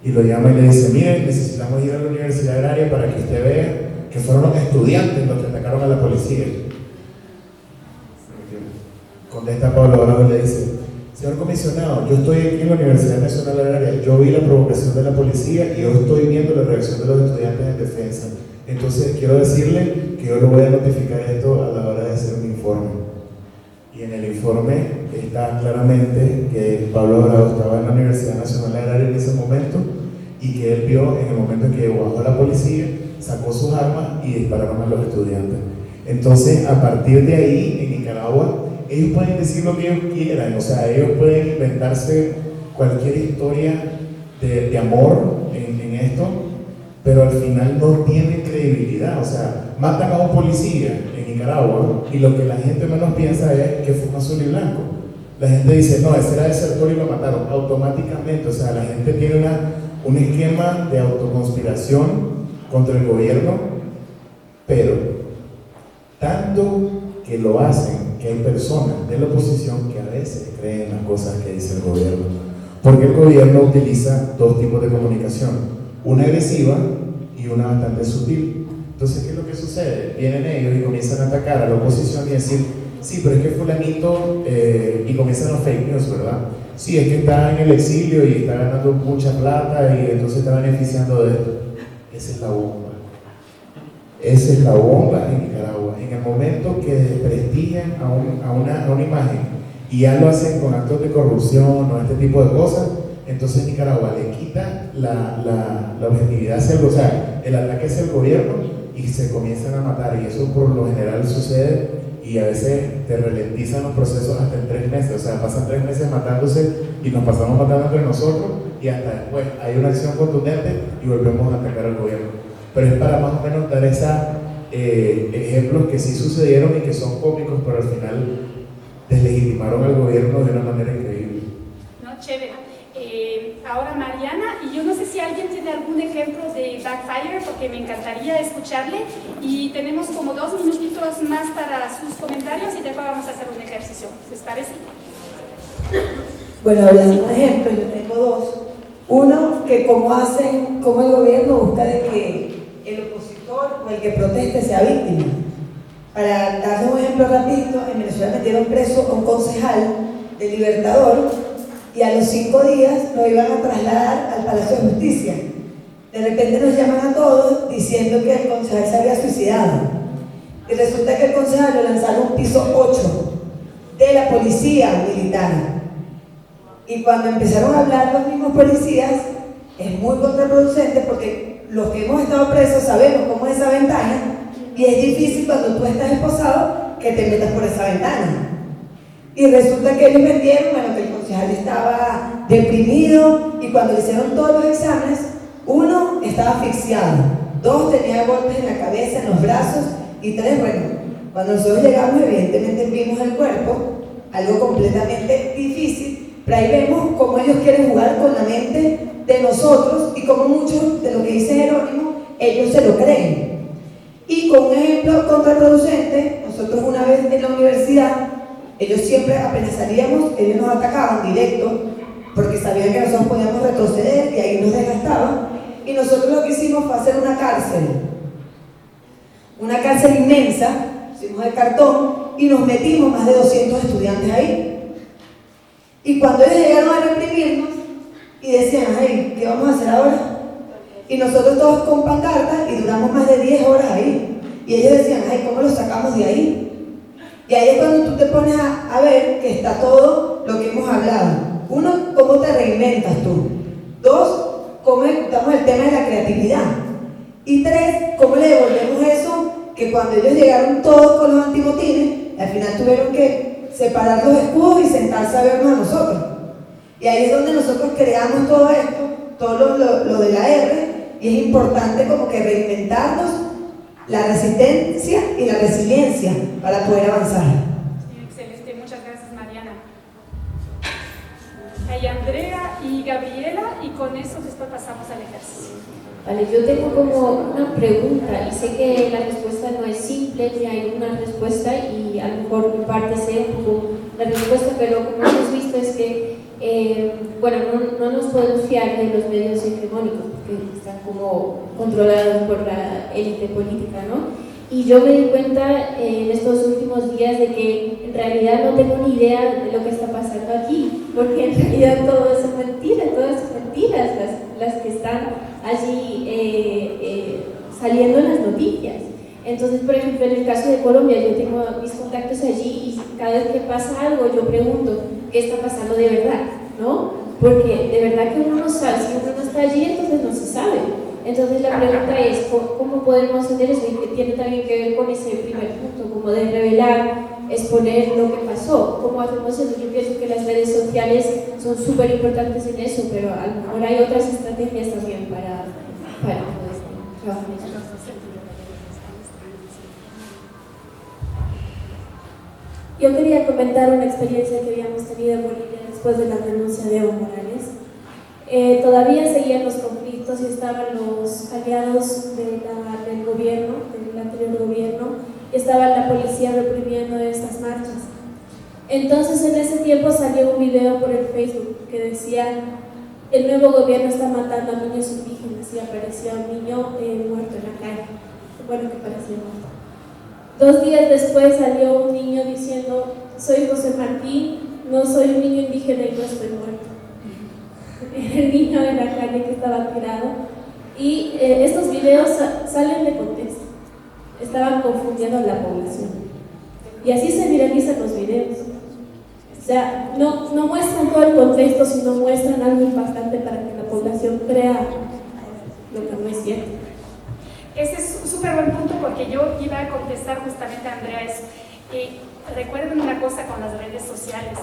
y lo llama y le dice: miren, necesitamos ir a la Universidad Agraria para que usted vea que fueron los estudiantes los que atacaron a la policía. Contesta Pablo Bravo y le dice: señor comisionado, yo estoy aquí en la Universidad Nacional Agraria, yo vi la provocación de la policía y yo estoy viendo la reacción de los estudiantes en defensa. Entonces quiero decirle que yo le voy a notificar esto a la hora de hacer un informe. Y en el informe está claramente que Pablo Bravo estaba en la Universidad Nacional Agraria en ese momento y que él vio en el momento en que bajó la policía, sacó sus armas y dispararon a los estudiantes. Entonces, a partir de ahí, en Nicaragua, ellos pueden decir lo que ellos quieran, o sea, ellos pueden inventarse cualquier historia de amor en esto, pero al final no tienen credibilidad. O sea, matan a un policía en Nicaragua y lo que la gente menos piensa es que fue un azul y blanco. La gente dice: no, ese era desertor y lo mataron automáticamente. O sea, la gente tiene un esquema de autoconspiración contra el gobierno, pero tanto que lo hacen que hay personas de la oposición que a veces creen las cosas que dice el gobierno, porque el gobierno utiliza dos tipos de comunicación, una agresiva y una bastante sutil. Entonces, ¿qué es lo que sucede? Vienen ellos y comienzan a atacar a la oposición y decir: sí, pero es que fulanito, y comienzan los fake news, ¿verdad? Sí, es que está en el exilio y está ganando mucha plata y entonces está beneficiando de esto. Esa es la bomba. Esa es la bomba en Nicaragua. En el momento que desprestigian a una imagen y ya lo hacen con actos de corrupción o este tipo de cosas, entonces Nicaragua le quita la objetividad hacia o sea, el ataque hacia el gobierno y se comienzan a matar. Y eso por lo general sucede y a veces te ralentizan los procesos hasta en 3 meses. O sea, pasan 3 meses matándose y nos pasamos matando entre nosotros y hasta después hay una acción contundente y volvemos a atacar al gobierno. Pero es para más o menos dar esos ejemplos que sí sucedieron y que son cómicos, pero al final deslegitimaron al gobierno de una manera increíble. No, chévere. Ahora Mariana, y yo no sé si alguien tiene algún ejemplo de Backfire, porque me encantaría escucharle, y tenemos como 2 minutitos más para sus comentarios y después vamos a hacer un ejercicio. ¿Les parece? Bueno, hablando de ejemplos, yo tengo 2. Uno, que como el gobierno busca de que el opositor o el que proteste sea víctima. Para darles un ejemplo rapidito, en Venezuela metieron preso a un concejal de Libertador y a los 5 días lo iban a trasladar al Palacio de Justicia. De repente nos llaman a todos diciendo que el concejal se había suicidado. Y resulta que el concejal lo lanzaron a un piso 8 de la policía militar. Y cuando empezaron a hablar los mismos policías, es muy contraproducente porque los que hemos estado presos sabemos cómo es esa ventana y es difícil cuando tú estás esposado que te metas por esa ventana. Y resulta que ellos vendieron, bueno, que el concejal estaba deprimido y cuando le hicieron todos los exámenes, 1 estaba asfixiado, 2 tenía golpes en la cabeza, en los brazos y 3, bueno, cuando nosotros llegamos evidentemente vimos el cuerpo, algo completamente difícil. Pero ahí vemos cómo ellos quieren jugar con la mente de nosotros y cómo mucho de lo que dice Jerónimo, ellos se lo creen. Y con un ejemplo contraproducente, nosotros una vez en la universidad, ellos siempre apenas salíamos, ellos nos atacaban directo, porque sabían que nosotros podíamos retroceder y ahí nos desgastaban. Y nosotros lo que hicimos fue hacer una cárcel inmensa, hicimos de cartón y nos metimos más de 200 estudiantes ahí. Y cuando ellos llegaron a reprimirnos y decían: ay, ¿qué vamos a hacer ahora? Y nosotros todos con pancartas y duramos más de 10 horas ahí. Y ellos decían: ay, ¿cómo los sacamos de ahí? Y ahí es cuando tú te pones a ver que está todo lo que hemos hablado. 1, ¿cómo te reinventas tú? 2, ¿cómo ejecutamos el tema de la creatividad? Y 3, ¿cómo le devolvemos eso? Que cuando ellos llegaron todos con los antimotines, al final tuvieron que separar los escudos y sentarse a vernos a nosotros. Y ahí es donde nosotros creamos todo esto, todo lo de la R, y es importante como que reinventarnos la resistencia y la resiliencia para poder avanzar. Excelente, muchas gracias, Mariana. Hay Andrea y Gabriela, y con eso después pasamos al ejercicio. Vale, yo tengo como una pregunta y sé que la respuesta no es simple, ni hay una respuesta y a lo mejor mi parte sea un poco la respuesta, pero como hemos visto es que, bueno, no nos podemos fiar de los medios hegemónicos porque están como controlados por la élite política, ¿no? Y yo me di cuenta en estos últimos días de que en realidad no tengo ni idea de lo que está pasando aquí, porque en realidad todo eso es mentira, todas son mentiras las que están allí saliendo en las noticias. Entonces, por ejemplo, en el caso de Colombia, yo tengo mis contactos allí y cada vez que pasa algo yo pregunto qué está pasando de verdad, ¿no? Porque de verdad que uno no sabe, si uno no está allí, entonces no se sabe. Entonces la pregunta es, ¿cómo podemos hacer eso? Y que tiene también que ver con ese primer punto, como de revelar, exponer lo que pasó. ¿Cómo hacemos eso? Yo pienso que las redes sociales son súper importantes en eso, pero a lo mejor hay otras estrategias también para pues, trabajar en eso. Yo quería comentar una experiencia que habíamos tenido en Bolivia después de la renuncia de Evo Morales. Todavía seguían los conflictos y estaban los aliados del gobierno, del anterior gobierno, y estaba la policía reprimiendo estas marchas. Entonces en ese tiempo salió un video por el Facebook que decía: el nuevo gobierno está matando a niños indígenas, y aparecía un niño muerto en la calle, bueno, que parecía muerto. 2 días después salió un niño diciendo: soy José Martín, no soy un niño indígena y no estoy muerto. El niño en la calle que estaba tirado. Y estos videos salen de contexto, estaban confundiendo a la población. Y así se viralizan los videos. O sea, no muestran todo el contexto, sino muestran algo impactante para que la población crea lo que no es cierto. Ese es un súper buen punto, porque yo iba a contestar justamente a Andrea eso. Recuerden una cosa con las redes sociales.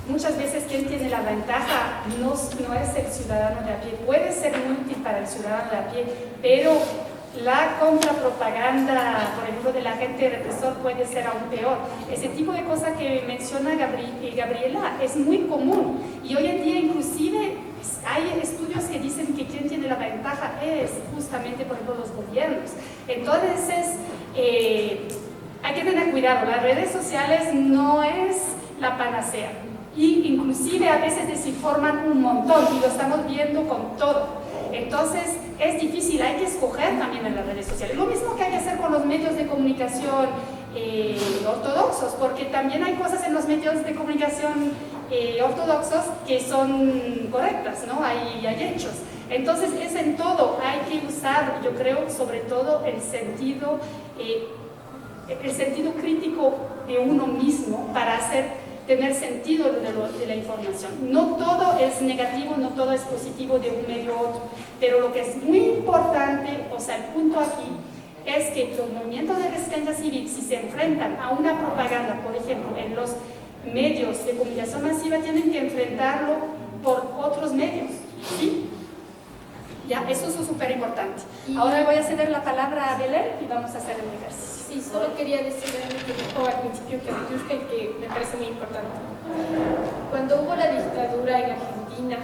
Muchas veces quien tiene la ventaja no es el ciudadano de a pie. Puede ser muy útil para el ciudadano de a pie, pero la contrapropaganda, por ejemplo, del agente represor puede ser aún peor. Ese tipo de cosas que menciona Gabriela es muy común, y hoy en día inclusive hay estudios que dicen que quien tiene la ventaja es justamente, por ejemplo, los gobiernos. Entonces hay que tener cuidado. Las redes sociales no es la panacea, y inclusive a veces desinforman un montón, y lo estamos viendo con todo. Entonces es difícil, hay que escoger también en las redes sociales. Lo mismo que hay que hacer con los medios de comunicación ortodoxos, porque también hay cosas en los medios de comunicación ortodoxos que son correctas, ¿no? Hay hechos. Entonces es en todo, hay que usar, yo creo, sobre todo el sentido crítico de uno mismo para tener sentido de la información. No todo es negativo, no todo es positivo de un medio a otro, pero lo que es muy importante, o sea, el punto aquí, es que los movimientos de resistencia civil, si se enfrentan a una propaganda, por ejemplo, en los medios de comunicación masiva, tienen que enfrentarlo por otros medios, ¿sí? Ya, eso es súper importante. Ahora voy a ceder la palabra a Belén y vamos a hacer el ejercicio. Sí, solo quería decir lo que dijo al principio que me parece muy importante. Cuando hubo la dictadura en Argentina,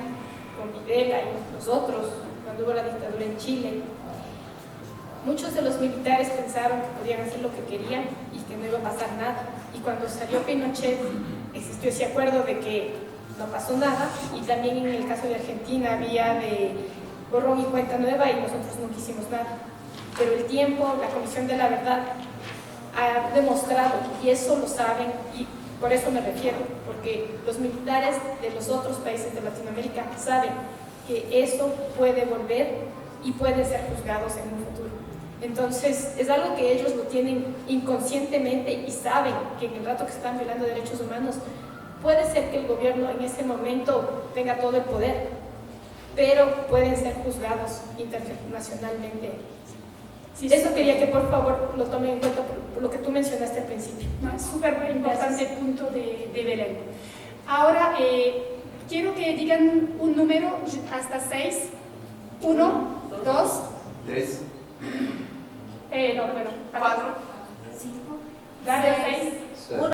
con Videla y nosotros, cuando hubo la dictadura en Chile, muchos de los militares pensaron que podían hacer lo que querían y que no iba a pasar nada. Y cuando salió Pinochet, existió ese acuerdo de que no pasó nada, y también en el caso de Argentina había de borrón y cuenta nueva, y nosotros no quisimos nada. Pero el tiempo, la Comisión de la Verdad ha demostrado, y eso lo saben, y por eso me refiero, porque los militares de los otros países de Latinoamérica saben que eso puede volver y pueden ser juzgados en un futuro. Entonces es algo que ellos lo tienen inconscientemente y saben que en el rato que están violando derechos humanos, puede ser que el gobierno en ese momento tenga todo el poder, pero pueden ser juzgados internacionalmente. Sí, eso quería que por favor lo tomen en cuenta por lo que tú mencionaste al principio. No, es súper importante el punto de Belén. Ahora quiero que digan un número hasta 6. 1, 2, 3. No, bueno. 4. 5. Daria 6.